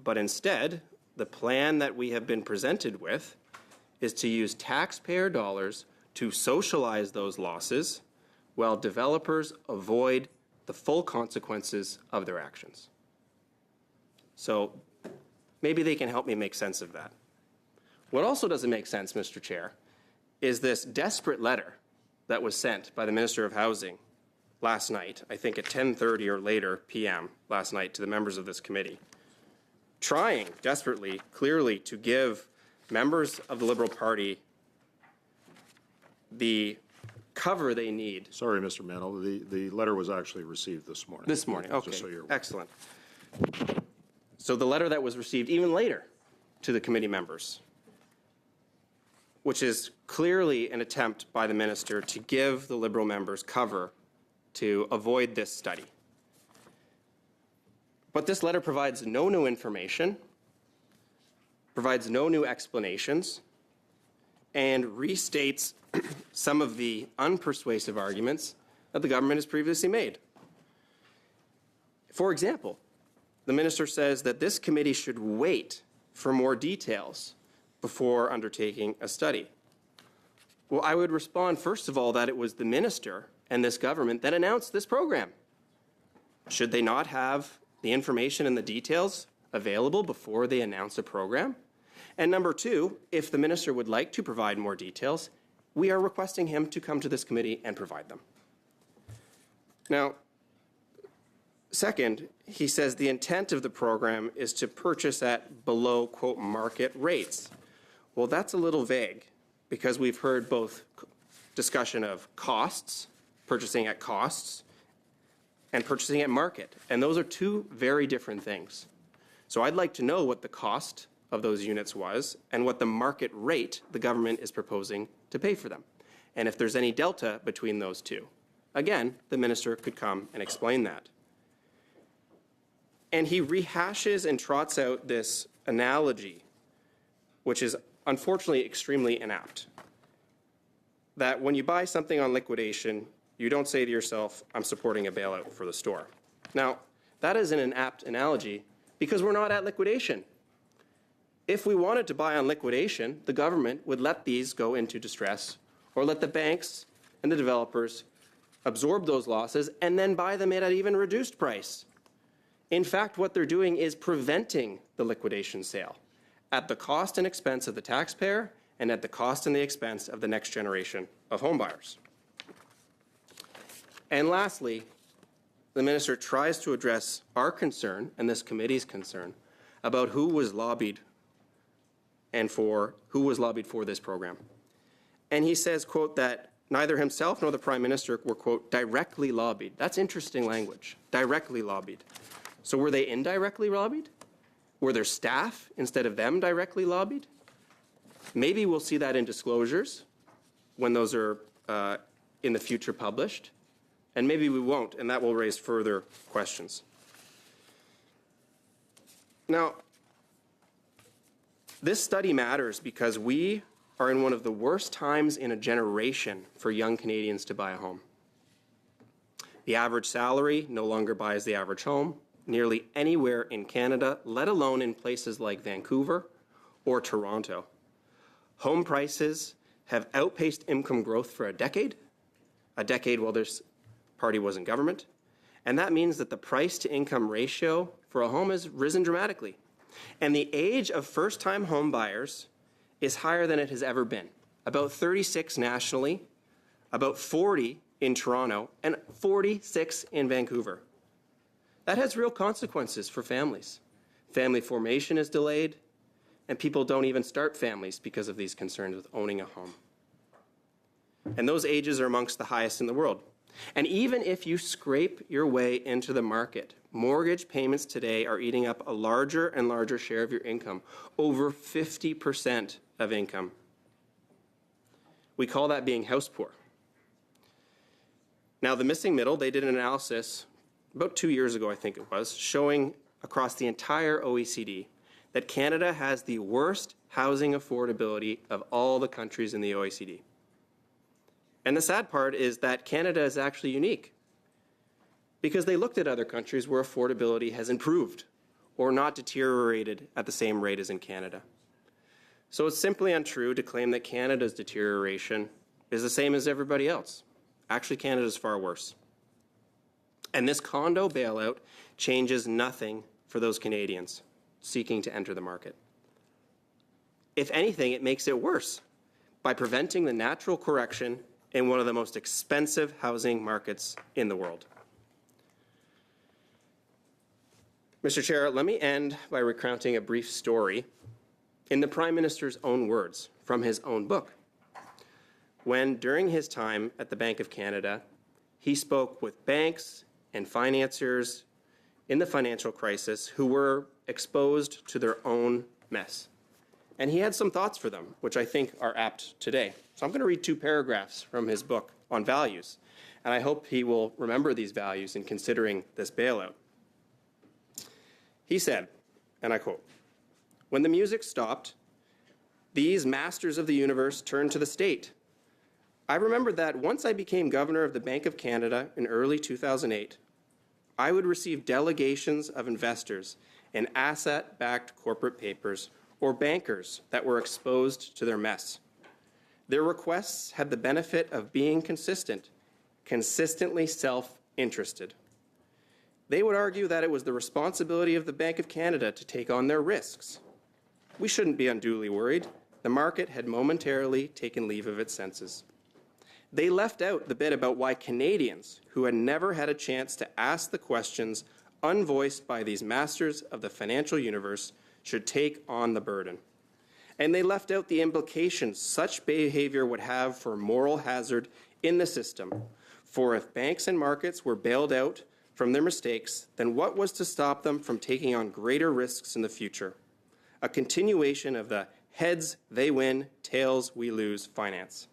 But instead, the plan that we have been presented with is to use taxpayer dollars to socialize those losses while developers avoid the full consequences of their actions. So maybe they can help me make sense of that. What also doesn't make sense, Mr. Chair, is this desperate letter that was sent by the Minister of Housing last night, I think at 10:30 or later p.m. last night, to the members of this committee, trying desperately, clearly, to give members of the Liberal Party the cover they need. Sorry, Mr. Mantle, the letter was actually received this morning. This morning, okay, Just so you're aware. Excellent. So the letter that was received even later to the committee members, which is clearly an attempt by the minister to give the Liberal members cover to avoid this study. But this letter provides no new information, provides no new explanations, and restates some of the unpersuasive arguments that the government has previously made. For example, the minister says that this committee should wait for more details before undertaking a study. Well, I would respond, first of all, that it was the minister and this government that announced this program. Should they not have the information and the details available before they announce a program? And number two, if the minister would like to provide more details, we are requesting him to come to this committee and provide them. Now, second, he says the intent of the program is to purchase at below, quote, market rates. Well, that's a little vague, because we've heard both discussion of costs, purchasing at costs, and purchasing at market. And those are two very different things. So I'd like to know what the cost of those units was and what the market rate the government is proposing to pay for them, and if there's any delta between those two. Again, the minister could come and explain that. And he rehashes and trots out this analogy, which is unfortunately extremely inapt, that when you buy something on liquidation, you don't say to yourself, I'm supporting a bailout for the store. Now, that is an inapt analogy because we're not at liquidation. If we wanted to buy on liquidation, the government would let these go into distress or let the banks and the developers absorb those losses and then buy them at an even reduced price. In fact, what they're doing is preventing the liquidation sale at the cost and expense of the taxpayer and at the cost and the expense of the next generation of homebuyers. And lastly, the minister tries to address our concern and this committee's concern about who was lobbied for this program. And he says, quote, that neither himself nor the Prime Minister were, quote, directly lobbied. That's interesting language, directly lobbied. So were they indirectly lobbied? Were their staff, instead of them, directly lobbied? Maybe we'll see that in disclosures when those are in the future published. And maybe we won't, and that will raise further questions. Now, this study matters because we are in one of the worst times in a generation for young Canadians to buy a home. The average salary no longer buys the average home nearly anywhere in Canada, let alone in places like Vancouver or Toronto. Home prices have outpaced income growth for a decade while this party was in government, and that means that the price-to-income ratio for a home has risen dramatically. And the age of first-time home buyers is higher than it has ever been, about 36 nationally, about 40 in Toronto, and 46 in Vancouver. That has real consequences for families. Family formation is delayed, and people don't even start families because of these concerns with owning a home. And those ages are amongst the highest in the world. And even if you scrape your way into the market, mortgage payments today are eating up a larger and larger share of your income, over 50% of income. We call that being house poor. Now, the missing middle, they did an analysis about 2 years ago, I think it was, showing across the entire OECD that Canada has the worst housing affordability of all the countries in the OECD. And the sad part is that Canada is actually unique because they looked at other countries where affordability has improved or not deteriorated at the same rate as in Canada. So it's simply untrue to claim that Canada's deterioration is the same as everybody else. Actually, Canada's far worse. And this condo bailout changes nothing for those Canadians seeking to enter the market. If anything, it makes it worse by preventing the natural correction in one of the most expensive housing markets in the world. Mr. Chair, let me end by recounting a brief story in the Prime Minister's own words from his own book. When, during his time at the Bank of Canada, he spoke with banks and financiers in the financial crisis who were exposed to their own mess. And he had some thoughts for them, which I think are apt today. So I'm going to read 2 paragraphs from his book on values, and I hope he will remember these values in considering this bailout. He said, and I quote, "When the music stopped, these masters of the universe turned to the state. I remembered that once I became governor of the Bank of Canada in early 2008, I would receive delegations of investors in asset-backed corporate papers or bankers that were exposed to their mess. Their requests had the benefit of being consistently self-interested. They would argue that it was the responsibility of the Bank of Canada to take on their risks. We shouldn't be unduly worried. The market had momentarily taken leave of its senses. They left out the bit about why Canadians who had never had a chance to ask the questions unvoiced by these masters of the financial universe should take on the burden. And they left out the implications such behavior would have for moral hazard in the system. For if banks and markets were bailed out from their mistakes, then what was to stop them from taking on greater risks in the future? A continuation of the heads they win, tails we lose finance.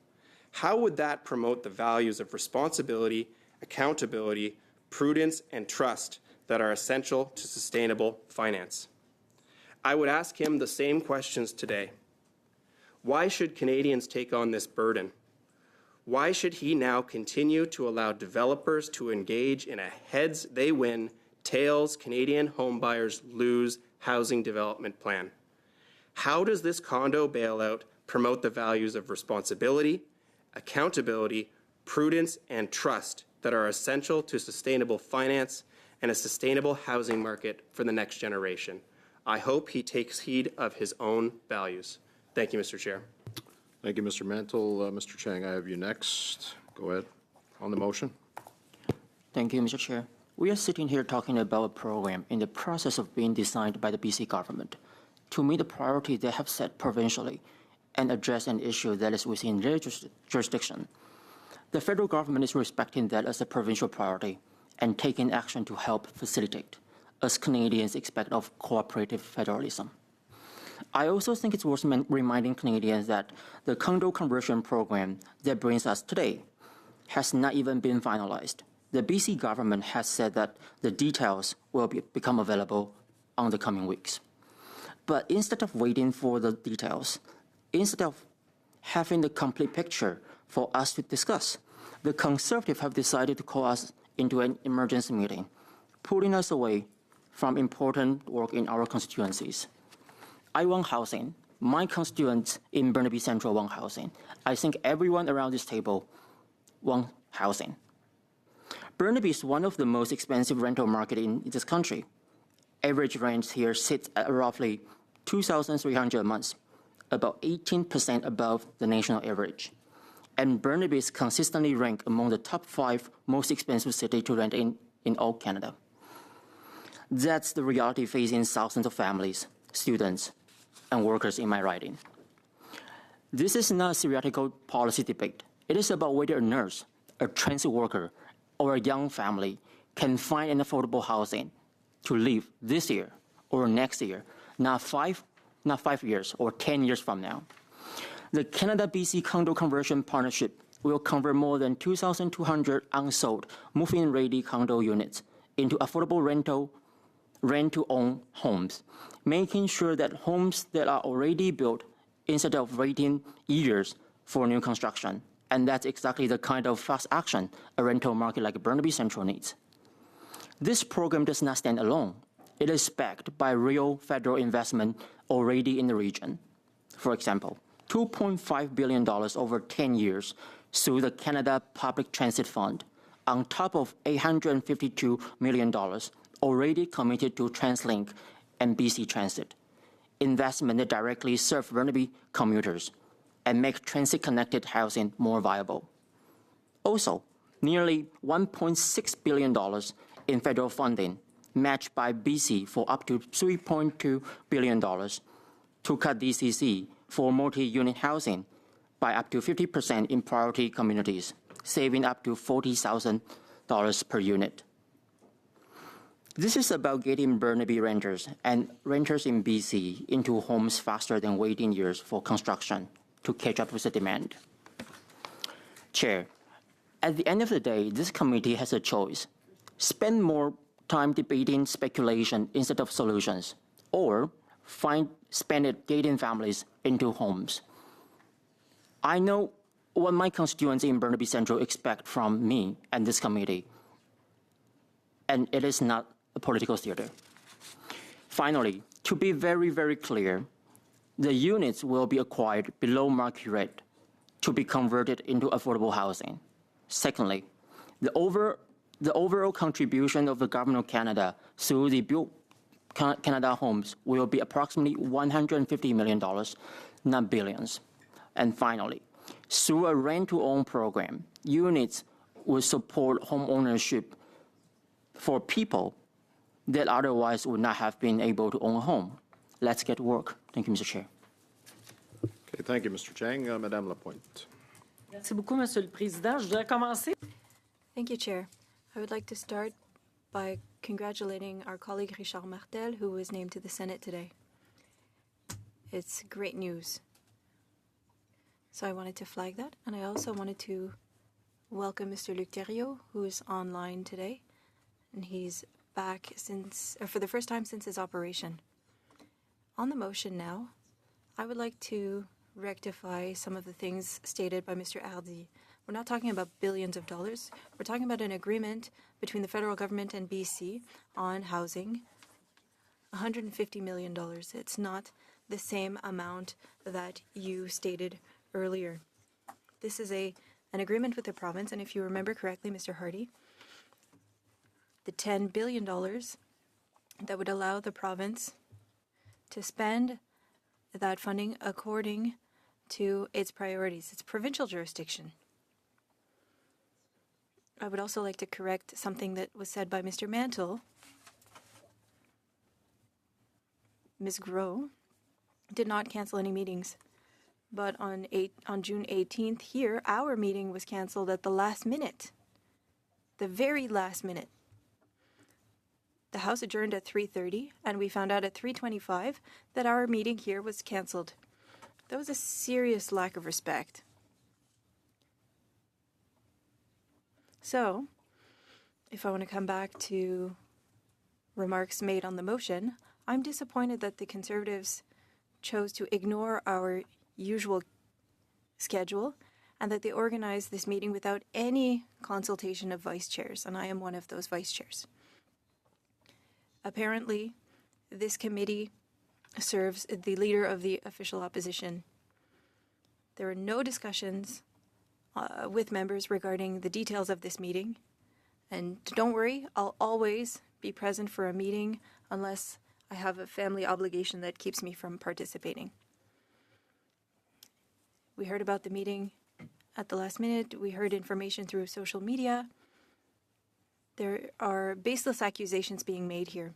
How would that promote the values of responsibility accountability, prudence, and trust that are essential to sustainable finance. I would ask him the same questions today. Why should Canadians take on this burden? Why should he now continue to allow developers to engage in a heads they win, tails Canadian homebuyers lose housing development plan? How does this condo bailout promote the values of responsibility, accountability, prudence, and trust that are essential to sustainable finance and a sustainable housing market for the next generation? I hope he takes heed of his own values. Thank you, Mr. Chair. Thank you, Mr. Mantle. Mr. Chang, I have you next. Go ahead on the motion. Thank you, Mr. Chair. We are sitting here talking about a program in the process of being designed by the BC government to meet the priorities they have set provincially and address an issue that is within their jurisdiction. The federal government is respecting that as a provincial priority and taking action to help facilitate, as Canadians expect of cooperative federalism. I also think it's worth reminding Canadians that the condo conversion program that brings us today has not even been finalized. The BC government has said that the details will become available on the coming weeks. But instead of waiting for the details, instead of having the complete picture for us to discuss, the Conservatives have decided to call us into an emergency meeting, pulling us away from important work in our constituencies. I want housing. My constituents in Burnaby Central want housing. I think everyone around this table wants housing. Burnaby is one of the most expensive rental markets in this country. Average rent here sits at roughly $2,300 a month, about 18% above the national average. And Burnaby is consistently ranked among the top 5 most expensive cities to rent in all Canada. That's the reality facing thousands of families, students, and workers in my riding. This is not a theoretical policy debate. It is about whether a nurse, a transit worker, or a young family can find an affordable housing to live this year or next year, not 5 years or 10 years from now. The Canada-BC Condo Conversion Partnership will convert more than 2,200 unsold move-in-ready condo units into affordable rent-to-own homes, making sure that homes that are already built instead of waiting years for new construction. And that's exactly the kind of fast action a rental market like Burnaby Central needs. This program does not stand alone. It is backed by real federal investment already in the region. For example, $2.5 billion over 10 years through the Canada Public Transit Fund, on top of $852 million already committed to TransLink and BC Transit, investment that directly serve Burnaby commuters and make transit-connected housing more viable. Also, nearly $1.6 billion in federal funding, matched by BC for up to $3.2 billion to cut DCC for multi-unit housing by up to 50% in priority communities, saving up to $40,000 per unit. This is about getting Burnaby renters and renters in BC into homes faster than waiting years for construction to catch up with the demand. Chair, at the end of the day, this committee has a choice. Spend more time debating speculation instead of solutions, or spend it getting families into homes. I know what my constituents in Burnaby Central expect from me and this committee, and it is not a political theater. Finally, to be very, very clear, the units will be acquired below market rate to be converted into affordable housing. Secondly, the overall contribution of the Government of Canada through the Build Canada Homes will be approximately $150 million, not billions. And finally, through a rent-to-own program, units will support home ownership for people that otherwise would not have been able to own a home. Let's get to work. Thank you, Mr. Chair. Okay, thank you, Mr. Chang. Madame Lapointe. Merci beaucoup, Monsieur le Président. Je voudrais commencer. Thank you, Chair. I would like to start by congratulating our colleague Richard Martel, who was named to the Senate today. It's great news. So I wanted to flag that, and I also wanted to welcome Mr. Luc Thériault, who is online today, and he's back for the first time since his operation. On the motion now, I would like to rectify some of the things stated by Mr. Hardy. We're not talking about billions of dollars. We're talking about an agreement between the federal government and BC on housing, $150 million. It's not the same amount that you stated earlier. This is an agreement with the province, and if you remember correctly, Mr. Hardy, the $10 billion that would allow the province to spend that funding according to its priorities, its provincial jurisdiction. I would also like to correct something that was said by Mr. Mantle. Ms. Gros did not cancel any meetings, but on June 18th here, our meeting was canceled at the last minute, the very last minute. The House adjourned at 3:30, and we found out at 3:25 that our meeting here was canceled. That was a serious lack of respect. So, if I want to come back to remarks made on the motion, I'm disappointed that the Conservatives chose to ignore our usual schedule and that they organized this meeting without any consultation of vice chairs, and I am one of those vice chairs. Apparently, this committee serves the leader of the official opposition. There were no discussions with members regarding the details of this meeting. And don't worry, I'll always be present for a meeting unless I have a family obligation that keeps me from participating. We heard about the meeting at the last minute. We heard information through social media. There are baseless accusations being made here.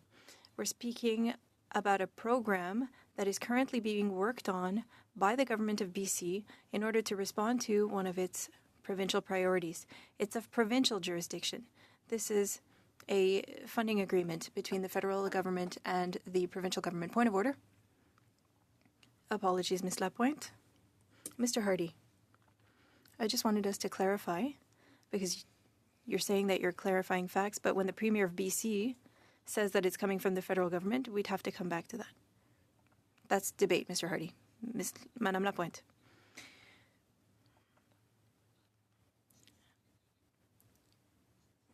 We're speaking about a program that is currently being worked on by the government of BC in order to respond to one of its provincial priorities. It's of provincial jurisdiction. This is a funding agreement between the federal government and the provincial government. Point of order. Apologies, Ms. Lapointe. Mr. Hardy, I just wanted us to clarify, because you're saying that you're clarifying facts, but when the Premier of BC says that it's coming from the federal government, we'd have to come back to that. That's debate, Mr. Hardy. Madame Lapointe.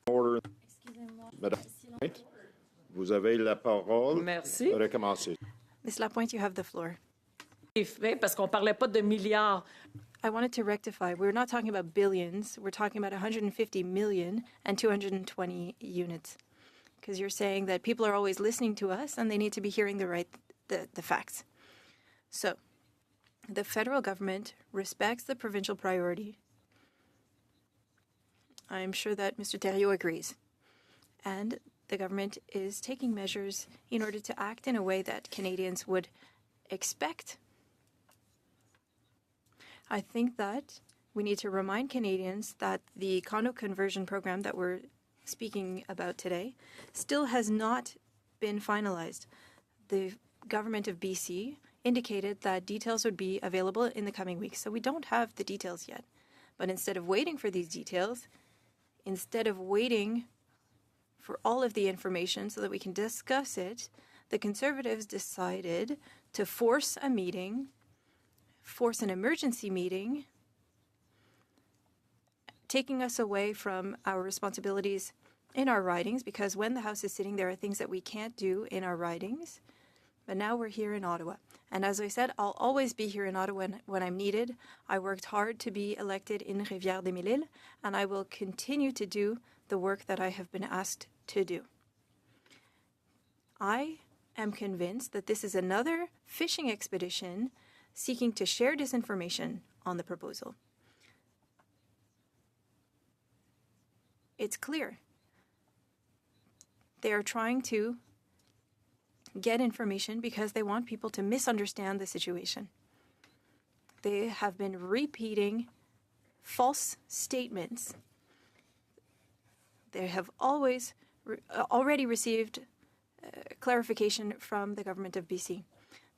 Order. Madame Lapointe, vous avez la parole. Merci. Recommencez. Ms. Lapointe, you have the floor. Parce qu'on parlait pas de milliards. I wanted to rectify. We're not talking about billions. We're talking about 150 million and 220 units. Because you're saying that people are always listening to us and they need to be hearing the facts. So, the federal government respects the provincial priority. I'm sure that Mr. Thériault agrees. And the government is taking measures in order to act in a way that Canadians would expect. I think that we need to remind Canadians that the condo conversion program that we're speaking about today still has not been finalized. The government of BC indicated that details would be available in the coming weeks, so we don't have the details yet. But instead of waiting for these details, instead of waiting for all of the information so that we can discuss it, the Conservatives decided to force a meeting, force an emergency meeting, taking us away from our responsibilities in our ridings, because when the House is sitting, there are things that we can't do in our ridings. But now we're here in Ottawa. And as I said, I'll always be here in Ottawa when I'm needed. I worked hard to be elected in Rivière-des-Mille-Îles, and I will continue to do the work that I have been asked to do. I am convinced that this is another fishing expedition seeking to share disinformation on the proposal. It's clear. They are trying to get information because they want people to misunderstand the situation. They have been repeating false statements. They have already received clarification from the government of BC.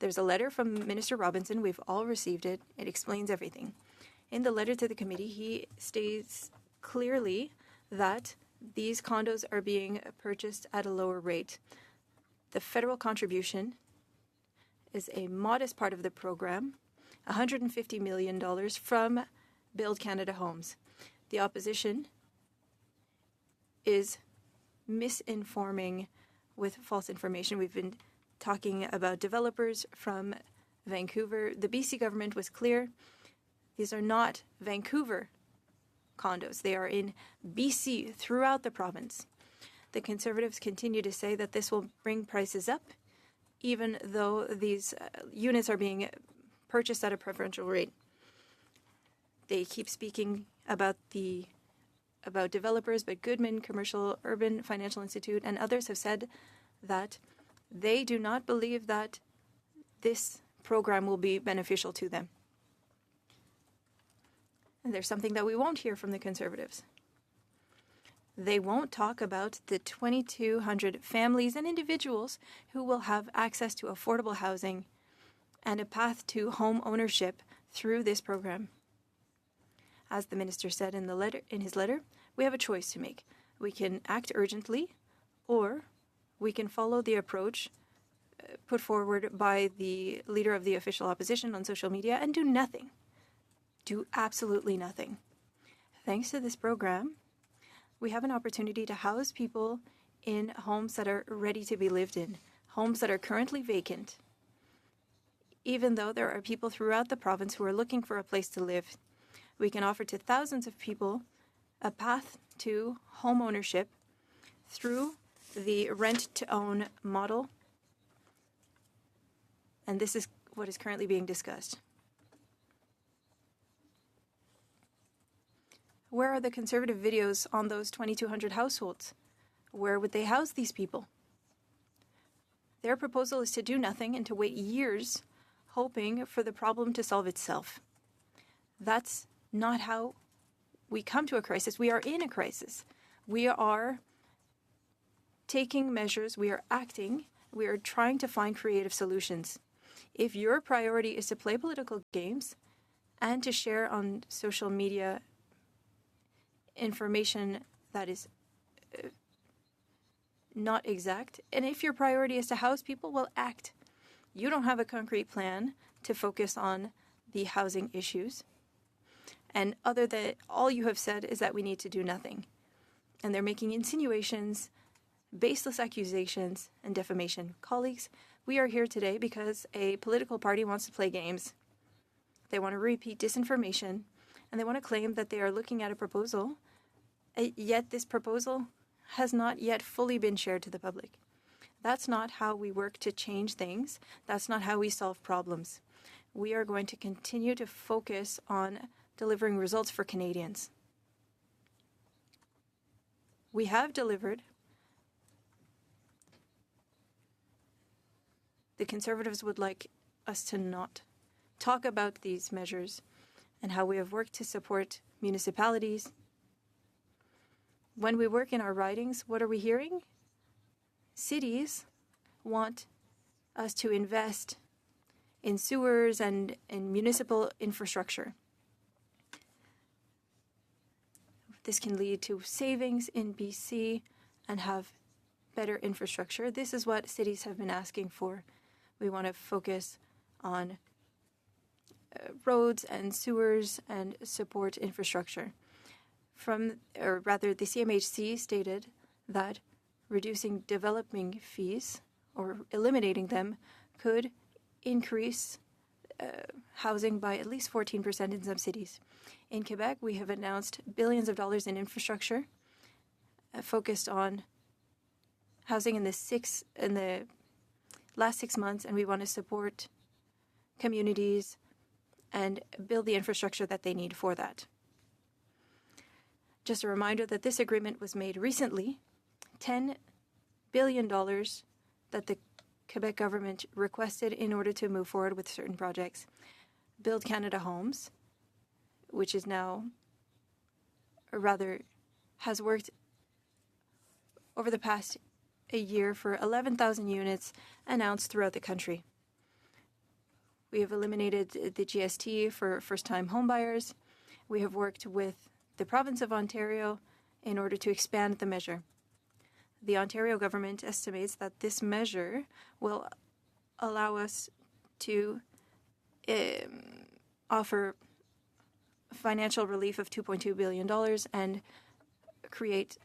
There's a letter from Minister Robinson. We've all received it. It explains everything. In the letter to the committee, he states clearly that these condos are being purchased at a lower rate. The federal contribution is a modest part of the program, $150 million from Build Canada Homes. The opposition is misinforming with false information. We've been talking about developers from Vancouver. The BC government was clear. These are not Vancouver condos. They are in BC throughout the province. The Conservatives continue to say that this will bring prices up, even though these units are being purchased at a preferential rate. They keep speaking about developers, but Goodman, Commercial Urban Financial Institute, and others have said that they do not believe that this program will be beneficial to them. And there's something that we won't hear from the Conservatives. They won't talk about the 2,200 families and individuals who will have access to affordable housing and a path to home ownership through this program. As the minister said in his letter, we have a choice to make. We can act urgently, or we can follow the approach put forward by the leader of the official opposition on social media and do nothing. Do absolutely nothing. Thanks to this program, we have an opportunity to house people in homes that are ready to be lived in, homes that are currently vacant, even though there are people throughout the province who are looking for a place to live. We can offer to thousands of people a path to home ownership through the rent-to-own model, and this is what is currently being discussed. Where are the Conservative videos on those 2,200 households? Where would they house these people? Their proposal is to do nothing and to wait years hoping for the problem to solve itself. That's not how we come to a crisis. We are in a crisis. We are taking measures. We are acting. We are trying to find creative solutions. If your priority is to play political games and to share on social media information that is not exact, and if your priority is to house people, well, act. You don't have a concrete plan to focus on the housing issues. And other than all you have said is that we need to do nothing. And they're making insinuations, baseless accusations, and defamation. Colleagues, we are here today because a political party wants to play games. They want to repeat disinformation, and they want to claim that they are looking at a proposal, yet this proposal has not yet fully been shared to the public. That's not how we work to change things. That's not how we solve problems. We are going to continue to focus on delivering results for Canadians. We have delivered. The Conservatives would like us to not talk about these measures and how we have worked to support municipalities. When we work in our ridings, what are we hearing? Cities want us to invest in sewers and in municipal infrastructure. This can lead to savings in BC and have better infrastructure. This is what cities have been asking for. We want to focus on roads and sewers and support infrastructure. The CMHC stated that reducing developing fees or eliminating them could increase housing by at least 14% in some cities. In Quebec, we have announced billions of dollars in infrastructure focused on housing in the last 6 months, and we want to support communities and build the infrastructure that they need for that. Just a reminder that this agreement was made recently, $10 billion that the Quebec government requested in order to move forward with certain projects. Build Canada Homes, which is now, or rather, has worked over the past a year for 11,000 units announced throughout the country. We have eliminated the GST for first-time homebuyers. We have worked with the province of Ontario in order to expand the measure. The Ontario government estimates that this measure will allow us to offer financial relief of $2.2 billion and create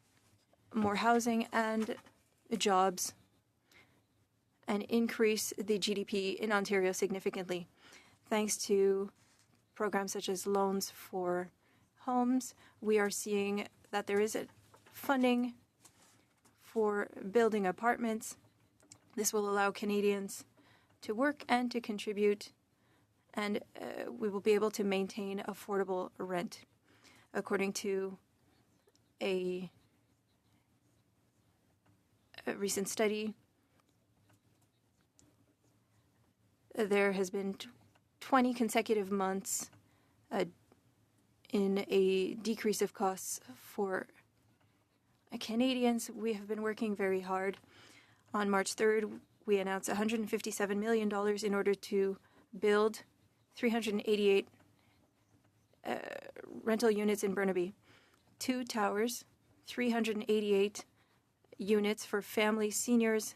more housing and jobs and increase the GDP in Ontario significantly. Thanks to programs such as loans for homes, we are seeing that there is a funding for building apartments. This will allow Canadians to work and to contribute, and we will be able to maintain affordable rent. According to a recent study, there has been 20 consecutive months in a decrease of costs for Canadians. We have been working very hard. On March 3rd, we announced $157 million in order to build 388 rental units in Burnaby. 2 towers, 388 units for families, seniors,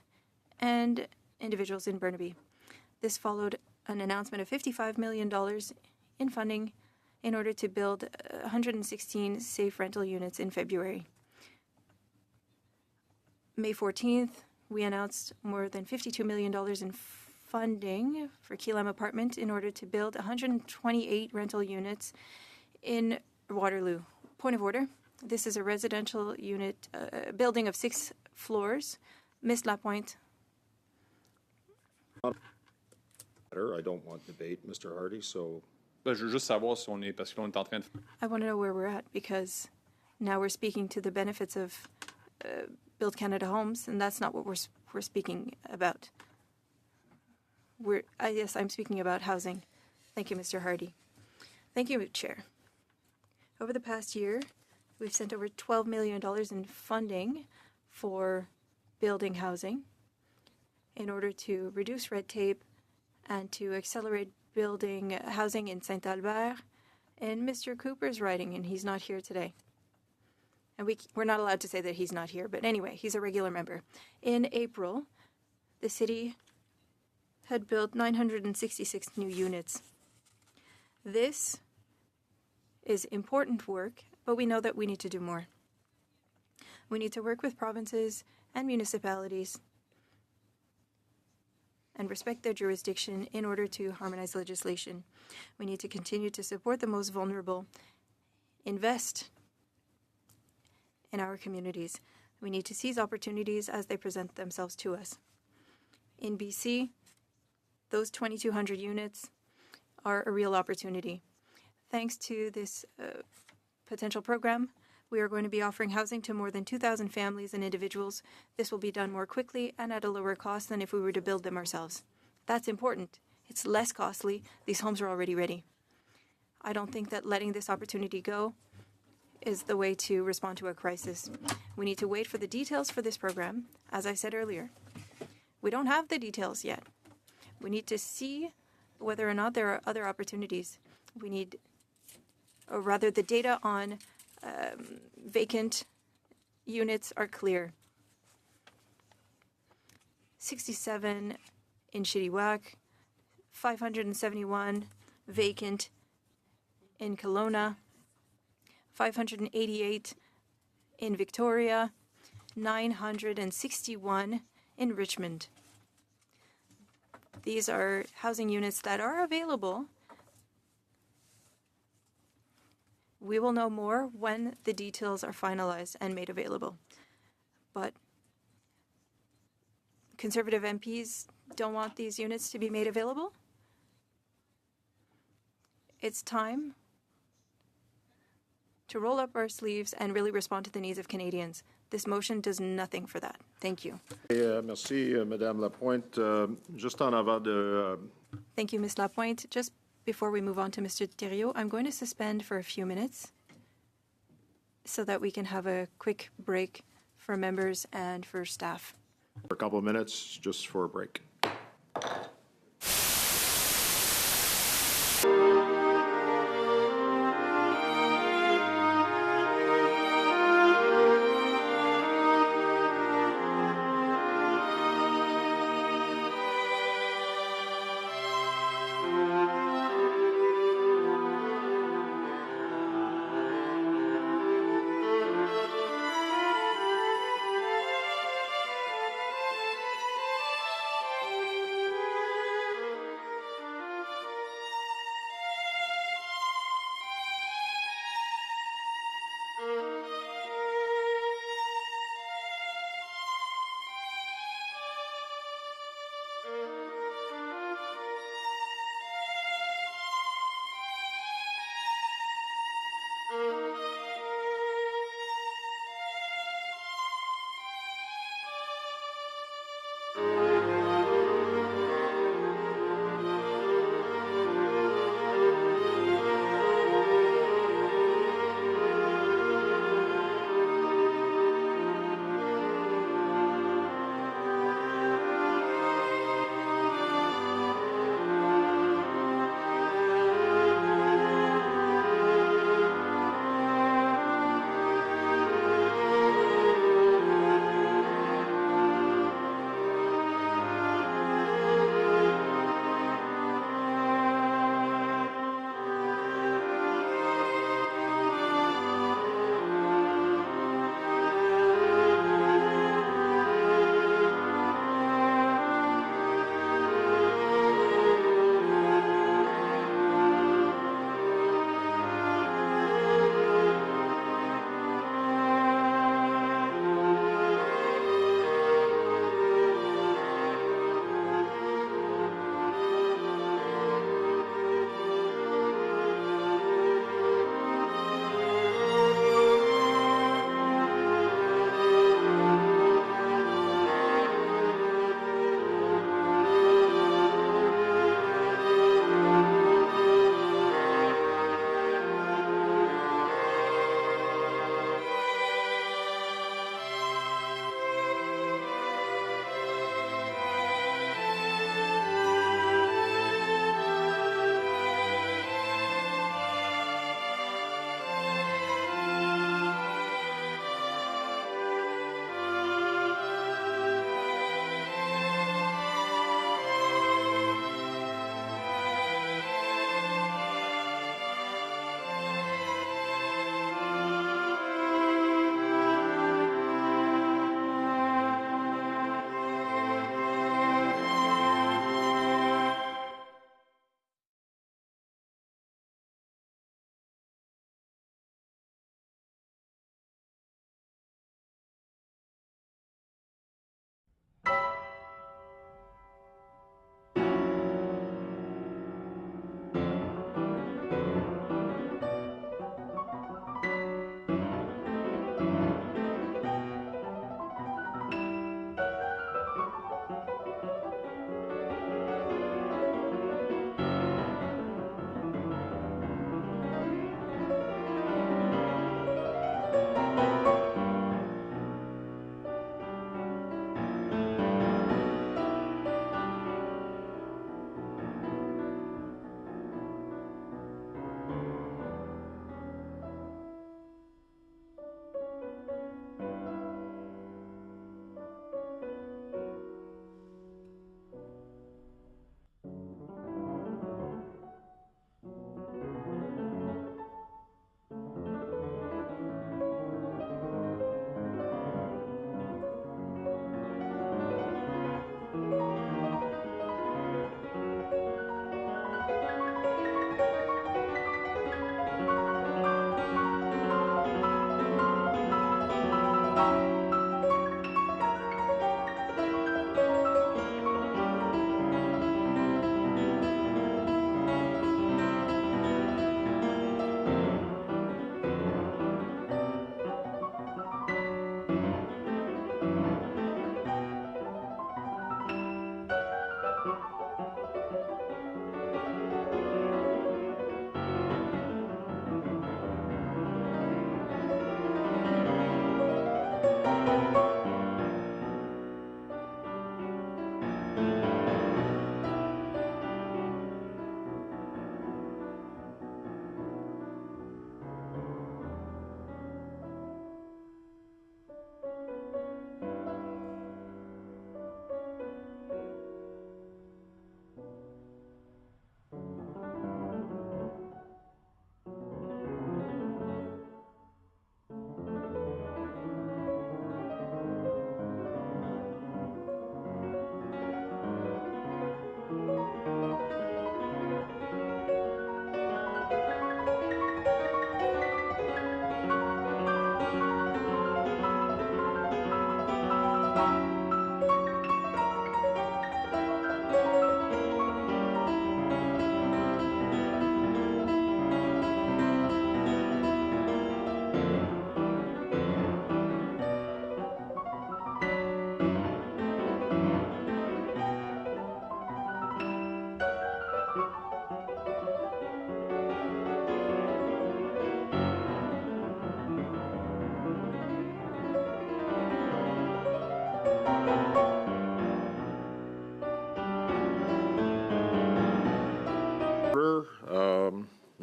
and individuals in Burnaby. This followed an announcement of $55 million in funding in order to build 116 safe rental units in February. May 14th, we announced more than $52 million in funding for Keelam Apartment in order to build 128 rental units in Waterloo. Point of order. This is a residential unit building of 6 floors. Ms. Lapointe. I don't want debate, Mr. Hardy, so... Je veux juste savoir si on est, parce que l'on est en train de... I want to know where we're at, because now we're speaking to the benefits of Build Canada Homes, and that's not what we're speaking about. Yes, I'm speaking about housing. Thank you, Mr. Hardy. Thank you, Chair. Over the past year, we've sent over $12 million in funding for building housing in order to reduce red tape and to accelerate building housing in Saint-Albert. And Mr. Cooper's writing, and he's not here today. And we're not allowed to say that he's not here, but anyway, he's a regular member. In April, the city had built 966 new units. This is important work, but we know that we need to do more. We need to work with provinces and municipalities and respect their jurisdiction in order to harmonize legislation. We need to continue to support the most vulnerable, invest in our communities. We need to seize opportunities as they present themselves to us. In BC, those 2,200 units are a real opportunity. Thanks to this potential program, we are going to be offering housing to more than 2,000 families and individuals. This will be done more quickly and at a lower cost than if we were to build them ourselves. That's important. It's less costly. These homes are already ready. I don't think that letting this opportunity go is the way to respond to a crisis. We need to wait for the details for this program. As I said earlier, we don't have the details yet. We need to see whether or not there are other opportunities. We need, or rather, the data on vacant units are clear. 67 in Chilliwack, 571 vacant in Kelowna, 588 in Victoria, 961 in Richmond. These are housing units that are available. We will know more when the details are finalized and made available. But Conservative MPs don't want these units to be made available. It's time to roll up our sleeves and really respond to the needs of Canadians. This motion does nothing for that. Thank you. Merci, Madame Lapointe. Juste en avant de... Thank you, Ms. Lapointe. Just before we move on to Mr. Thériault, I'm going to suspend for a few minutes so that we can have a quick break for members and for staff. For a couple of minutes, just for a break.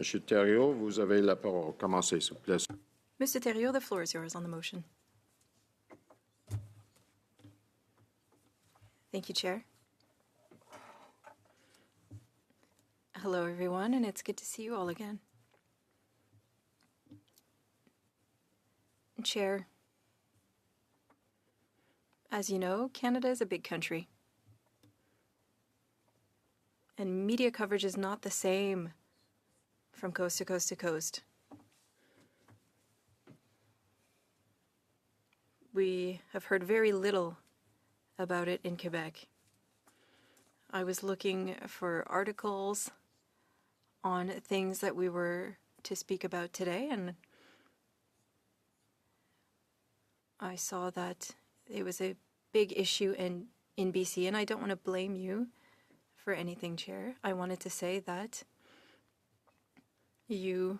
Monsieur Thériault, vous avez la parole. Commencez, s'il vous plaît. Mr. Thériault, the floor is yours on the motion. Thank you, Chair. Hello, everyone, and it's good to see you all again. Chair, as you know, Canada is a big country. And media coverage is not the same from coast to coast to coast. We have heard very little about it in Quebec. I was looking for articles on things that we were to speak about today, and I saw that it was a big issue in BC, and I don't want to blame you for anything, Chair. I wanted to say that you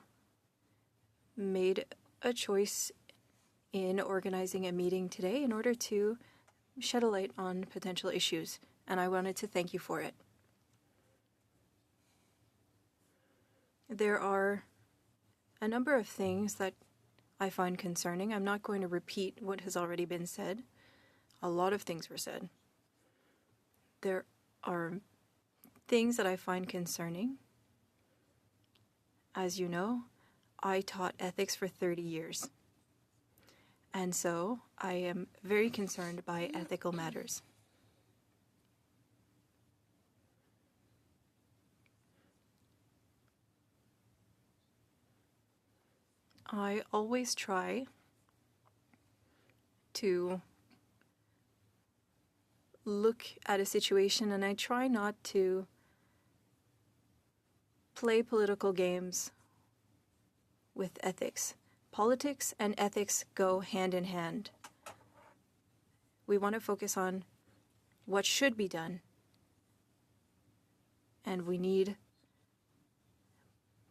made a choice in organizing a meeting today in order to shed a light on potential issues, and I wanted to thank you for it. There are a number of things that I find concerning. I'm not going to repeat what has already been said. A lot of things were said. There are things that I find concerning. As you know, I taught ethics for 30 years. And so I am very concerned by ethical matters. I always try to look at a situation and I try not to play political games with ethics. Politics and ethics go hand in hand. We want to focus on what should be done, and we need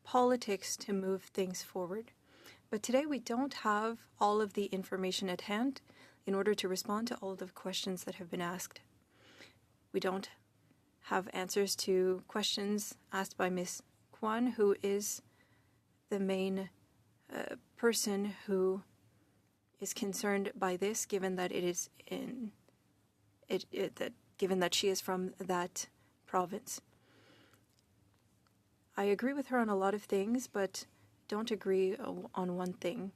politics to move things forward. But today we don't have all of the information at hand in order to respond to all of the questions that have been asked. We don't have answers to questions asked by Ms. Kwan, who is the main person who is concerned by this, given that it is given that she is from that province. I agree with her on a lot of things, but don't agree on one thing.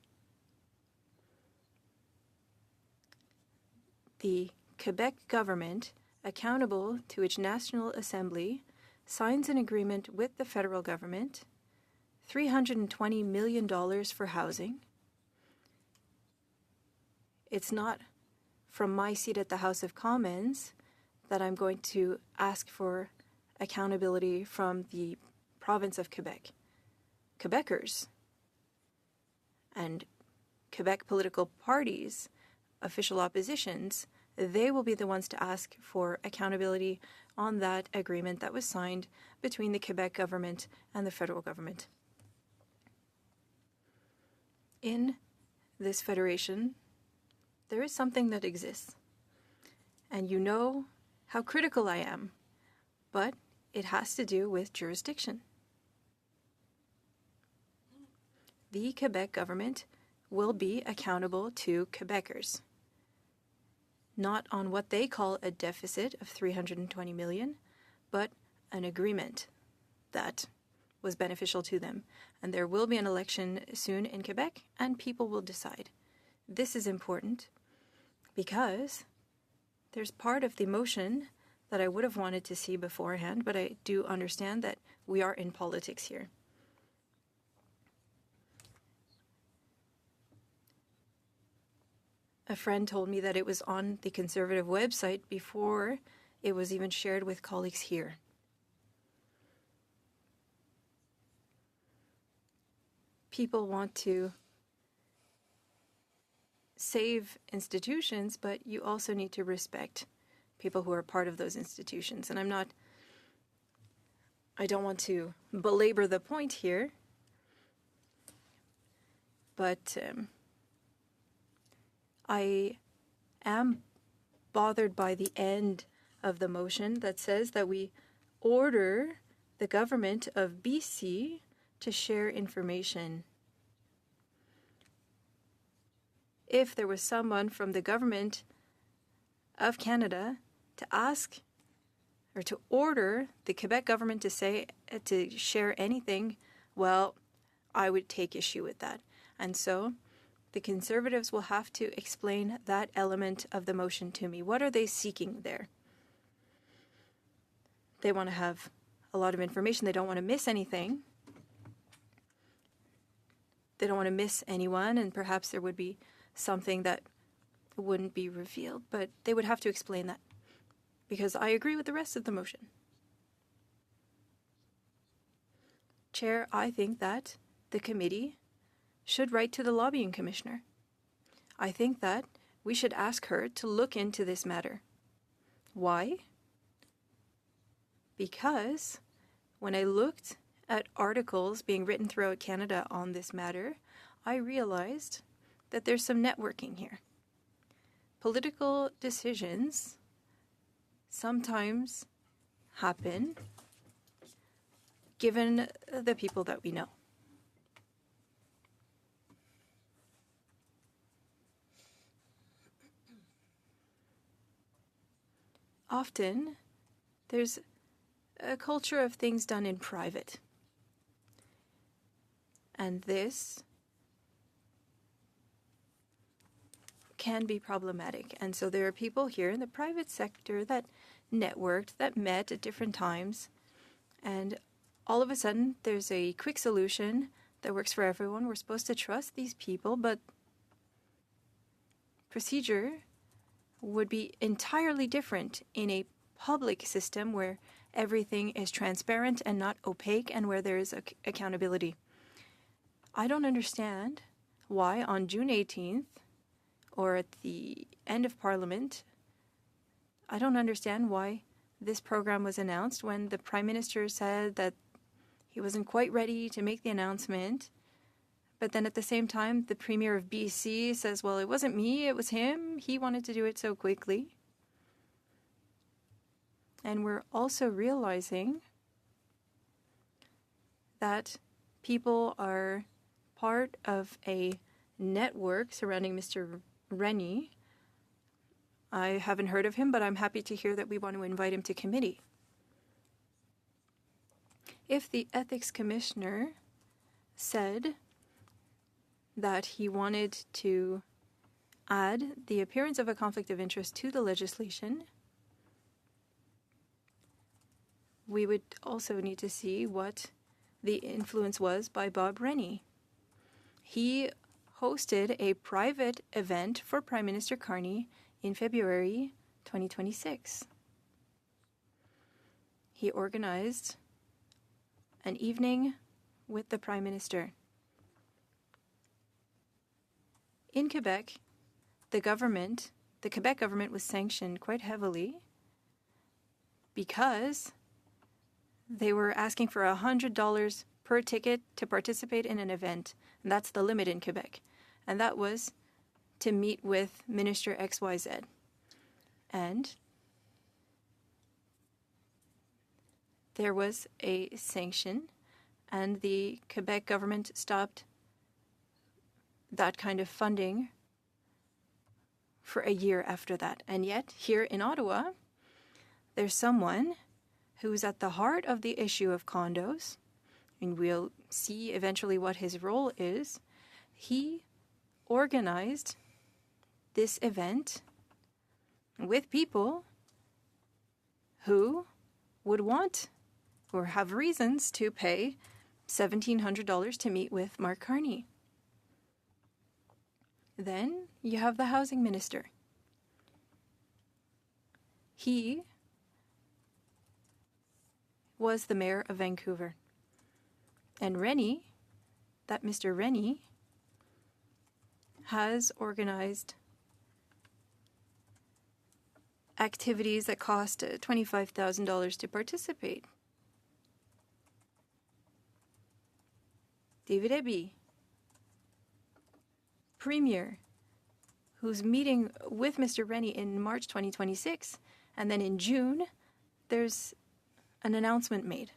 The Quebec government, accountable to its National Assembly, signs an agreement with the federal government, $320 million for housing. It's not from my seat at the House of Commons that I'm going to ask for accountability from the province of Quebec. Quebecers and Quebec political parties, official oppositions, they will be the ones to ask for accountability on that agreement that was signed between the Quebec government and the federal government. In this federation, there is something that exists. And you know how critical I am, but it has to do with jurisdiction. The Quebec government will be accountable to Quebecers, not on what they call a deficit of $320 million, but an agreement that was beneficial to them. And there will be an election soon in Quebec, and people will decide. This is important because there's part of the motion that I would have wanted to see beforehand, but I do understand that we are in politics here. A friend told me that it was on the Conservative website before it was even shared with colleagues here. People want to save institutions, but you also need to respect people who are part of those institutions. And I don't want to belabor the point here, but I am bothered by the end of the motion that says that we order the government of BC to share information. If there was someone from the government of Canada to ask or to order the Quebec government to share anything, well, I would take issue with that. And so the Conservatives will have to explain that element of the motion to me. What are they seeking there? They want to have a lot of information. They don't want to miss anything. They don't want to miss anyone, and perhaps there would be something that wouldn't be revealed, but they would have to explain that, because I agree with the rest of the motion. Chair, I think that the committee should write to the lobbying commissioner. I think that we should ask her to look into this matter. Why? Because when I looked at articles being written throughout Canada on this matter, I realized that there's some networking here. Political decisions sometimes happen given the people that we know. Often, there's a culture of things done in private. And this can be problematic. And so there are people here in the private sector that networked, that met at different times, and all of a sudden there's a quick solution that works for everyone. We're supposed to trust these people, but procedure would be entirely different in a public system where everything is transparent and not opaque, and where there is accountability. I don't understand why on June 18th, or at the end of Parliament, I don't understand why this program was announced when the Prime Minister said that he wasn't quite ready to make the announcement. But then at the same time, the Premier of BC says, well, it wasn't me, it was him. He wanted to do it so quickly. And we're also realizing that people are part of a network surrounding Mr. Rennie. I haven't heard of him, but I'm happy to hear that we want to invite him to committee. If the Ethics Commissioner said that he wanted to add the appearance of a conflict of interest to the legislation, we would also need to see what the influence was by Bob Rennie. He hosted a private event for Prime Minister Carney in February 2026. He organized an evening with the Prime Minister. In Quebec, the Quebec government was sanctioned quite heavily because they were asking for $100 per ticket to participate in an event, and that's the limit in Quebec. And that was to meet with Minister XYZ. And there was a sanction, and the Quebec government stopped that kind of funding for a year after that. And yet, here in Ottawa, there's someone who's at the heart of the issue of condos, and we'll see eventually what his role is. He organized this event with people who would want or have reasons to pay $1,700 to meet with Mark Carney. Then you have the housing minister. He was the mayor of Vancouver. And Rennie, that Mr. Rennie, has organized activities that cost $25,000 to participate. David Eby, Premier, who's meeting with Mr. Rennie in March 2026, and then in June, there's an announcement made.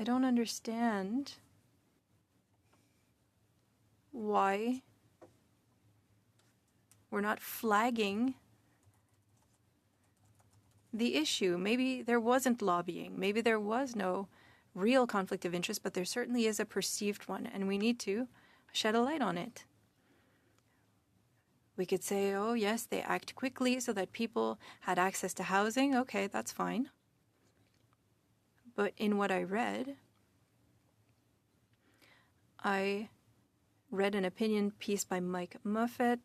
I don't understand why we're not flagging the issue. Maybe there wasn't lobbying. Maybe there was no real conflict of interest, but there certainly is a perceived one, and we need to shed a light on it. We could say, oh, yes, they act quickly so that people had access to housing. Okay, that's fine. But in what I read an opinion piece by Mike Muffet,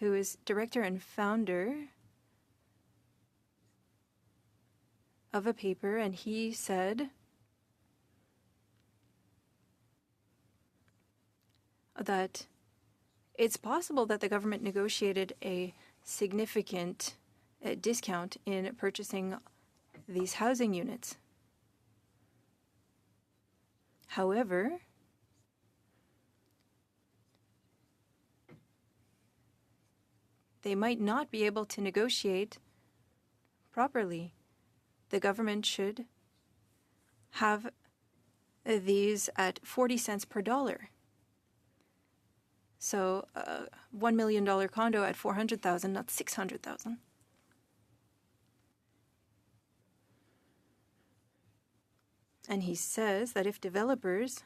who is director and founder of a paper, and he said that it's possible that the government negotiated a significant discount in purchasing these housing units. However, they might not be able to negotiate properly. The government should have these at 40 cents per dollar. So $1 million condo at 400,000, not 600,000. And he says that if developers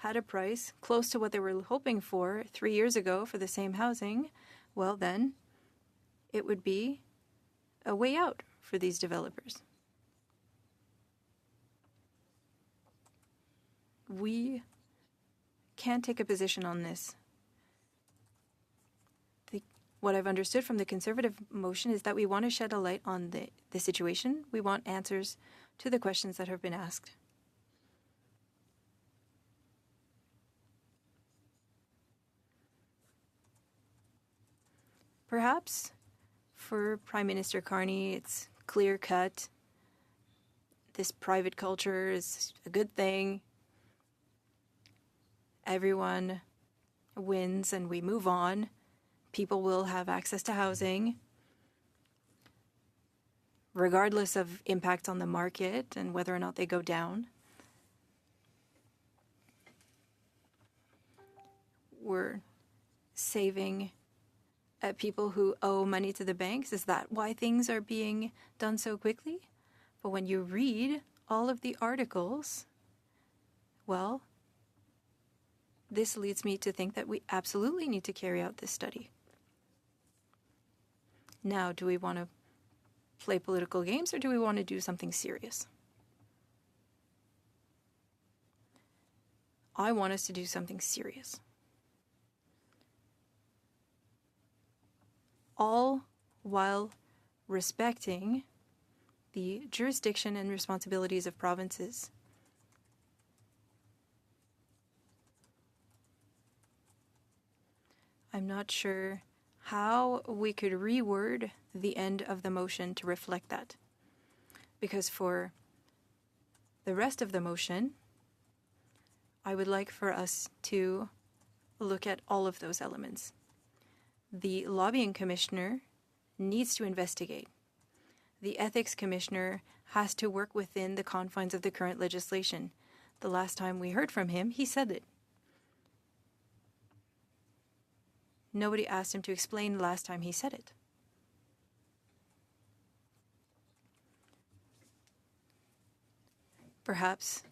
had a price close to what they were hoping for 3 years ago for the same housing, well then it would be a way out for these developers. We can't take a position on this. What I've understood from the Conservative motion is that we want to shed a light on the situation. We want answers to the questions that have been asked. Perhaps for Prime Minister Carney, it's clear-cut. This private culture is a good thing. Everyone wins and we move on. People will have access to housing, regardless of impact on the market and whether or not they go down. We're saving people who owe money to the banks. Is that why things are being done so quickly? But when you read all of the articles, well, this leads me to think that we absolutely need to carry out this study. Now, do we want to play political games or do we want to do something serious? I want us to do something serious. All while respecting the jurisdiction and responsibilities of provinces. I'm not sure how we could reword the end of the motion to reflect that. Because for the rest of the motion, I would like for us to look at all of those elements. The lobbying commissioner needs to investigate. The ethics commissioner has to work within the confines of the current legislation. The last time we heard from him, he said it. Nobody asked him to explain the last time he said it. Perhaps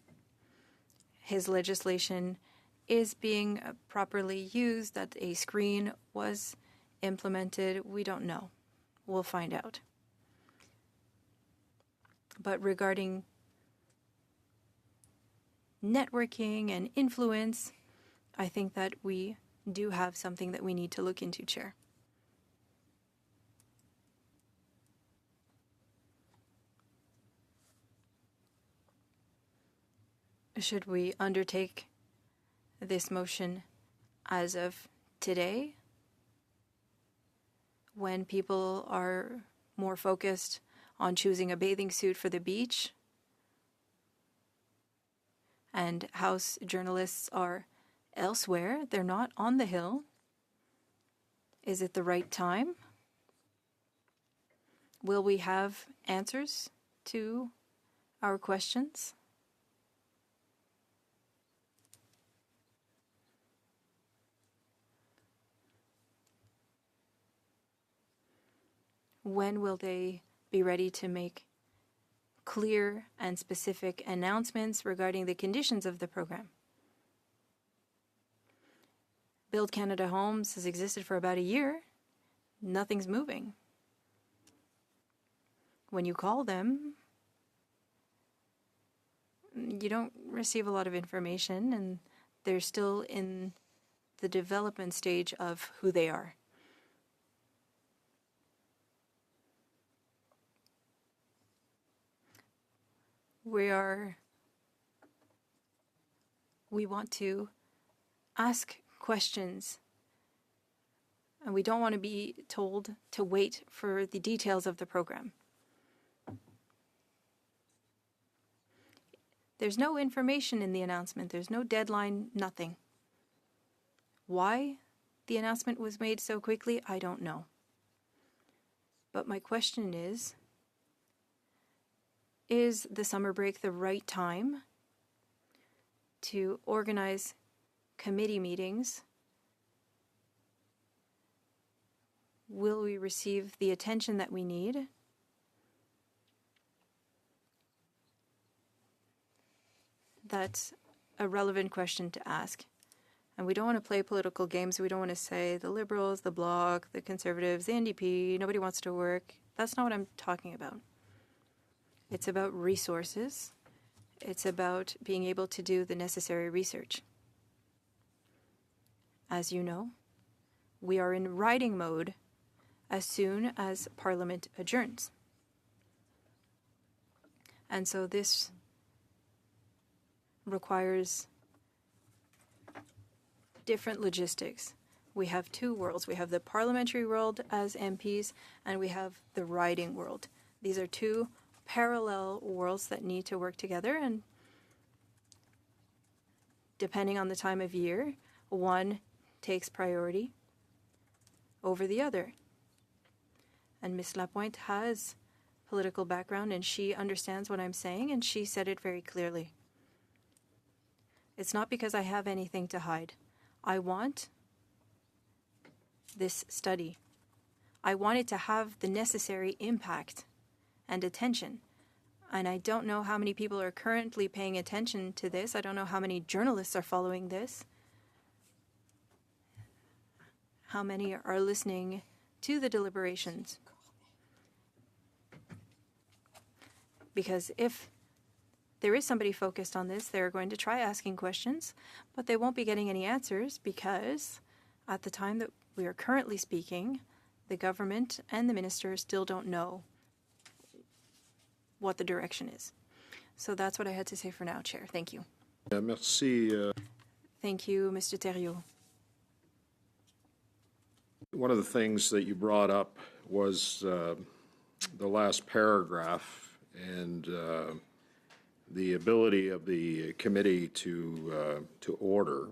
his legislation is being properly used, that a screen was implemented. We don't know. We'll find out. But regarding networking and influence, I think that we do have something that we need to look into, Chair. Should we undertake this motion as of today, when people are more focused on choosing a bathing suit for the beach and House journalists are elsewhere? They're not on the Hill. Is it the right time? Will we have answers to our questions? When will they be ready to make clear and specific announcements regarding the conditions of the program? Build Canada Homes has existed for about a year. Nothing's moving. When you call them, you don't receive a lot of information, and they're still in the development stage of who they are. We want to ask questions, and we don't want to be told to wait for the details of the program. There's no information in the announcement. There's no deadline, nothing. Why the announcement was made so quickly, I don't know. But my question is the summer break the right time to organize committee meetings? Will we receive the attention that we need? That's a relevant question to ask. And we don't want to play political games. We don't want to say the Liberals, the Bloc, the Conservatives, the NDP, nobody wants to work. That's not what I'm talking about. It's about resources. It's about being able to do the necessary research. As you know, we are in writing mode as soon as Parliament adjourns. And so this requires different logistics. We have two worlds. We have the parliamentary world as MPs, and we have the writing world. These are two parallel worlds that need to work together, and depending on the time of year, one takes priority over the other. And Ms. Lapointe has political background, and she understands what I'm saying, and she said it very clearly. It's not because I have anything to hide. I want this study. I want it to have the necessary impact and attention. And I don't know how many people are currently paying attention to this. I don't know how many journalists are following this. How many are listening to the deliberations? Because if there is somebody focused on this, they're going to try asking questions, but they won't be getting any answers because at the time that we are currently speaking, the government and the minister still don't know what the direction is. So that's what I had to say for now, Chair. Thank you. Merci. Thank you, Mr. Thériault. One of the things that you brought up was the last paragraph and the ability of the committee to order.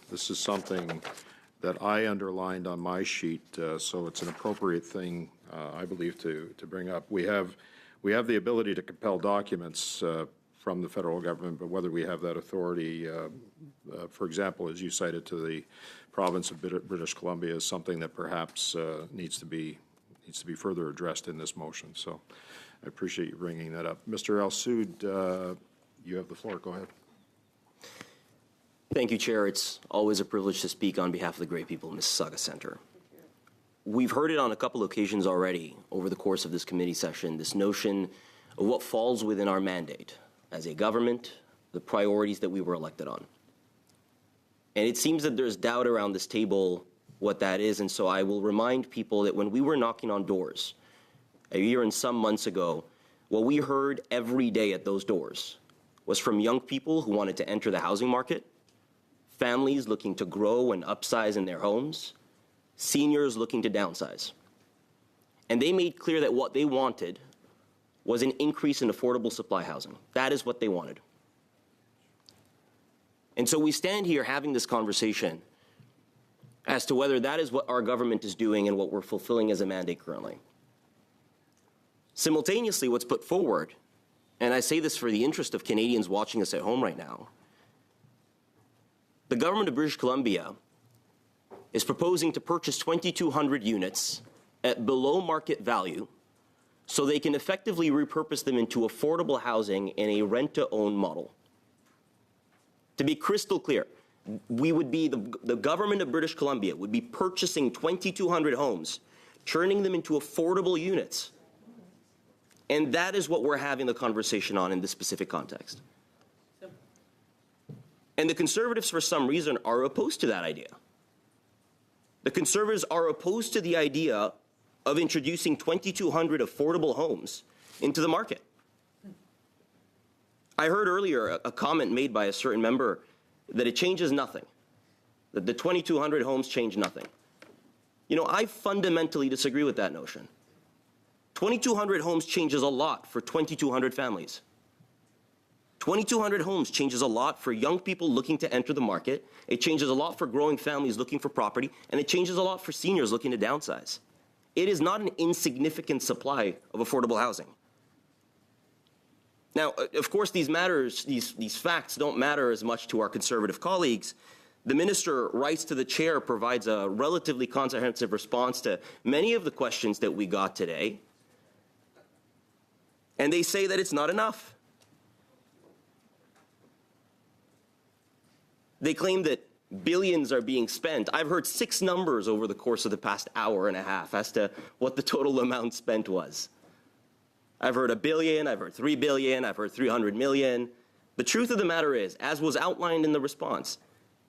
This is something that I underlined on my sheet, so it's an appropriate thing, I believe, to bring up. We have the ability to compel documents from the federal government, but whether we have that authority, for example, as you cited to the province of British Columbia, is something that perhaps needs to be further addressed in this motion. So I appreciate you bringing that up. Mr. El-Soud, you have the floor. Go ahead. Thank you, Chair. It's always a privilege to speak on behalf of the great people of Mississauga Centre. We've heard it on a couple occasions already over the course of this committee session, this notion of what falls within our mandate as a government, the priorities that we were elected on. And it seems that there's doubt around this table what that is, and so I will remind people that when we were knocking on doors a year and some months ago, what we heard every day at those doors was from young people who wanted to enter the housing market, families looking to grow and upsize in their homes, seniors looking to downsize. And they made clear that what they wanted was an increase in affordable supply housing. That is what they wanted. And so we stand here having this conversation as to whether that is what our government is doing and what we're fulfilling as a mandate currently. Simultaneously, what's put forward, and I say this for the interest of Canadians watching us at home right now, the government of British Columbia is proposing to purchase 2,200 units at below market value so they can effectively repurpose them into affordable housing in a rent-to-own model. To be crystal clear, we would be, the government of British Columbia would be purchasing 2,200 homes, turning them into affordable units. And that is what we're having the conversation on in this specific context. And the Conservatives, for some reason, are opposed to that idea. The Conservatives are opposed to the idea of introducing 2,200 affordable homes into the market. I heard earlier a comment made by a certain member that it changes nothing, that the 2,200 homes change nothing. You know, I fundamentally disagree with that notion. 2,200 homes changes a lot for 2,200 families. 2,200 homes changes a lot for young people looking to enter the market. It changes a lot for growing families looking for property, and it changes a lot for seniors looking to downsize. It is not an insignificant supply of affordable housing. Now, of course, these facts don't matter as much to our Conservative colleagues. The minister writes to the chair, provides a relatively comprehensive response to many of the questions that we got today, and they say that it's not enough. They claim that billions are being spent. I've heard 6 numbers over the course of the past hour and a half as to what the total amount spent was. I've heard $1 billion, I've heard $3 billion, I've heard $300 million. The truth of the matter is, as was outlined in the response,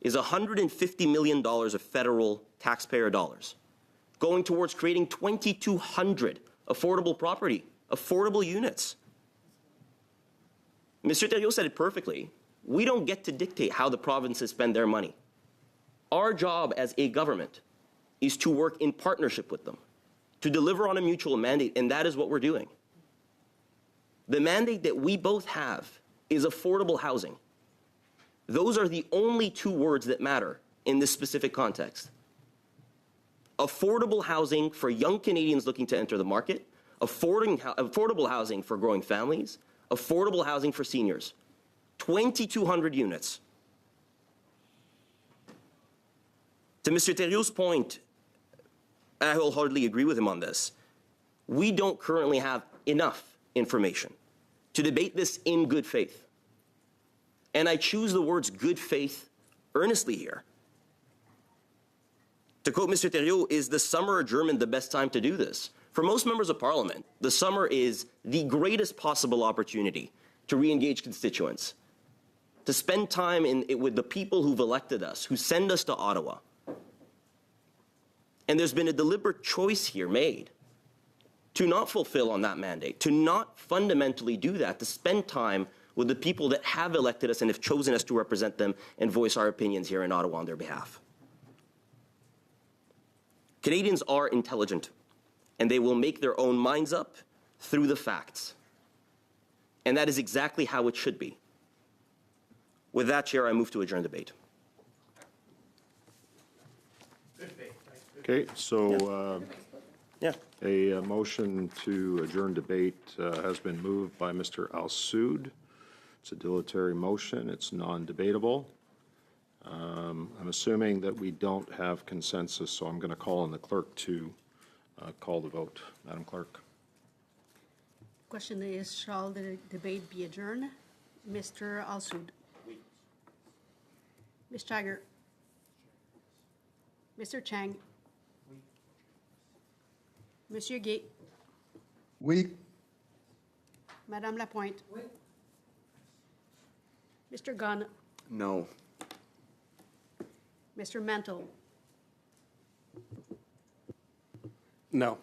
is $150 million of federal taxpayer dollars going towards creating 2,200 affordable units. Mr. Thériault said it perfectly. We don't get to dictate how the provinces spend their money. Our job as a government is to work in partnership with them, to deliver on a mutual mandate, and that is what we're doing. The mandate that we both have is affordable housing. Those are the only 2 words that matter in this specific context. Affordable housing for young Canadians looking to enter the market, affordable housing for growing families, affordable housing for seniors. 2,200 units. To Mr. Thériault's point, I wholeheartedly agree with him on this. We don't currently have enough information to debate this in good faith. And I choose the words good faith earnestly here. To quote Mr. Thériault, is the summer adjournment the best time to do this? For most members of Parliament, the summer is the greatest possible opportunity to re-engage constituents, to spend time with the people who've elected us, who send us to Ottawa. And there's been a deliberate choice here made to not fulfill on that mandate, to not fundamentally do that, to spend time with the people that have elected us and have chosen us to represent them and voice our opinions here in Ottawa on their behalf. Canadians are intelligent, and they will make their own minds up through the facts. And that is exactly how it should be. With that, Chair, I move to adjourn debate. Okay, so a motion to adjourn debate has been moved by Mr. Al-Soud. It's a dilatory motion. It's non-debatable. I'm assuming that we don't have consensus, so I'm going to call on the clerk to call the vote. Madam Clerk. Question is, shall the debate be adjourned? Mr. Al-Soud. Ms. Jagger. Mr. Chang. Monsieur Gay. Oui. Madame Lapointe. Oui. Mr. Gunn. No. Mr. Mantle. No.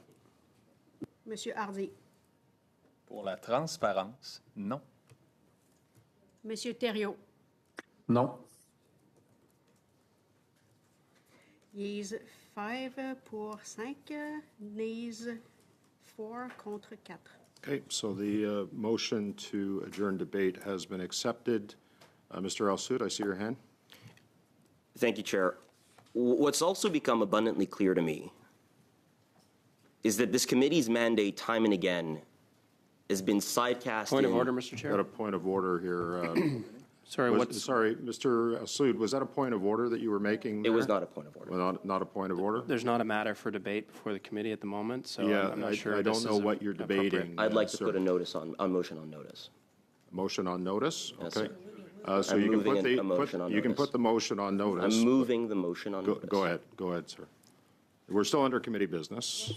Monsieur Hardy. Pour la transparence, non. Monsieur Thériault. Non. Yeas 5 pour 5, nays 4 contre 4. Okay, so the motion to adjourn debate has been accepted. Mr. Al-Soud, I see your hand. Thank you, Chair. What's also become abundantly clear to me is that this committee's mandate, time and again, has been sidecast. Point of order, Mr. Chair. Got a point of order here. Sorry, what's... Sorry, Mr. Sood, was that a point of order that you were making It there? was not a point of order. Well, not a point of order? There's not a matter for debate before the committee at the moment, so Yeah, I'm not sure I this don't is know what you're appropriate. debating. I'd like to sir. put a notice on, a motion on notice. Motion on notice? Yes, Okay. sir. So I'm you can moving put a motion on you can notice. put the motion on notice. I'm moving the motion on notice. Go ahead, sir. We're still under committee business.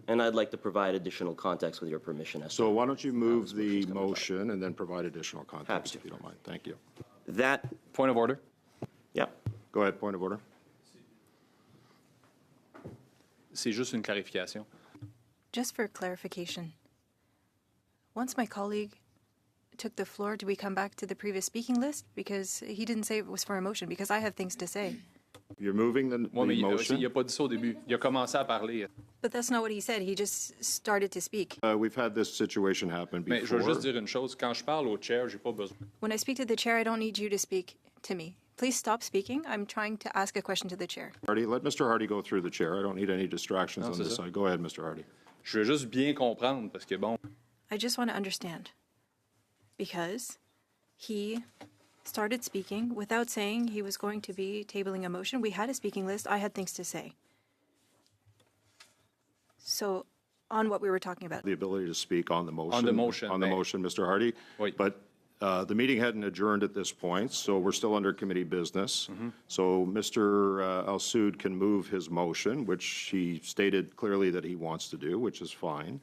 And I'd like to provide additional context with your permission. So why don't you move the motion and then provide additional context, Happy to. if you don't mind. Thank you. That, Point of order. yeah. Go ahead, point of order. C'est juste une clarification. Just for clarification, once my colleague took the floor, do we come back to the previous speaking list? Because he didn't say it was for a motion, because I have things to say. You're moving the Oui, mais motion. il n'a pas dit ça au début. Il a commencé à parler. But that's not what he said. He just started to speak. We've had this situation happen Mais je veux before. juste dire une chose. Quand je parle au chair, j'ai pas besoin. When I speak to the chair, I don't need you to speak to me. Please stop speaking. I'm trying to ask a question to the chair. Hardy, let Mr. Hardy go through the chair. I don't need any distractions Non, on c'est this ça. side. Go ahead, Mr. Hardy. Je veux juste bien comprendre parce que bon. I just want to understand. Because he started speaking without saying he was going to be tabling a motion. We had a speaking list. I had things to say. So, on what we were talking about. The ability to speak on the motion. On the motion, On the mais- motion, Mr. Hardy. Oui. But the meeting hadn't adjourned at this point, so we're still under committee business. Mm-hmm. So Mr. Al-Sood can move his motion, which he stated clearly that he wants to do, which is fine.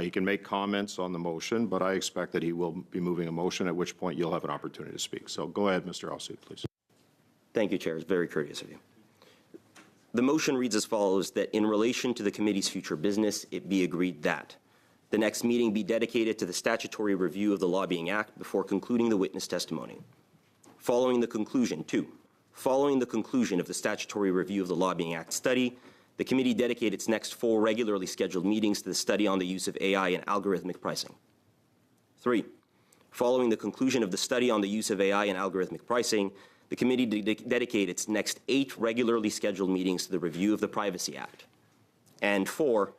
He can make comments on the motion, but I expect that he will be moving a motion, at which point you'll have an opportunity to speak. So go ahead, Mr. Al-Sood, please. Thank you, Chair. It's very courteous of you. The motion reads as follows, that in relation to the committee's future business, it be agreed that the next meeting be dedicated to the statutory review of the Lobbying Act before concluding the witness testimony. Following the conclusion of the statutory review of the Lobbying Act study, the committee dedicate its next 4 regularly scheduled meetings to the study on the use of AI and algorithmic pricing. 3, following the conclusion of the study on the use of AI and algorithmic pricing, the committee dedicate its next 8 regularly scheduled meetings to the review of the Privacy Act. And 4,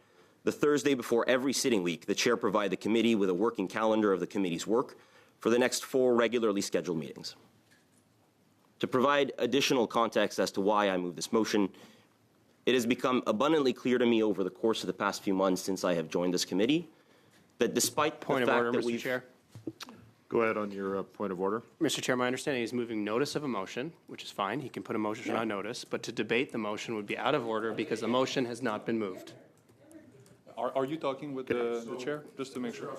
the Thursday before every sitting week, the chair provide the committee with a working calendar of the committee's work for the next 4 regularly scheduled meetings. To provide additional context as to why I move this motion, it has become abundantly clear to me over the course of the past few months since I have joined this committee that despite Point the of fact order, that Mr. we've... Chair. Go ahead on your point of order. Mr. Chair, my understanding is moving notice of a motion, which is fine. He can put a motion on notice, but to debate the motion would be out of order because the motion has not been moved. Are you talking with the chair, just to make sure?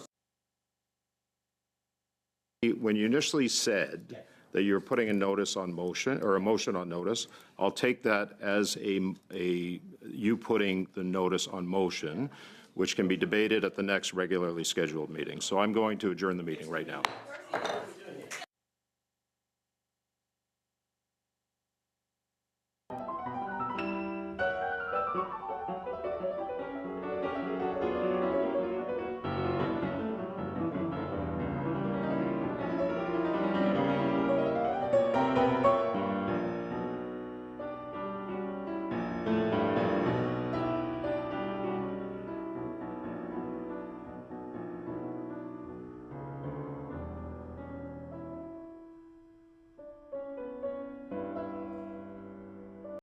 When you initially said that you're putting a notice on motion, or a motion on notice, I'll take that as you putting the notice on motion, which can be debated at the next regularly scheduled meeting. So I'm going to adjourn the meeting right now.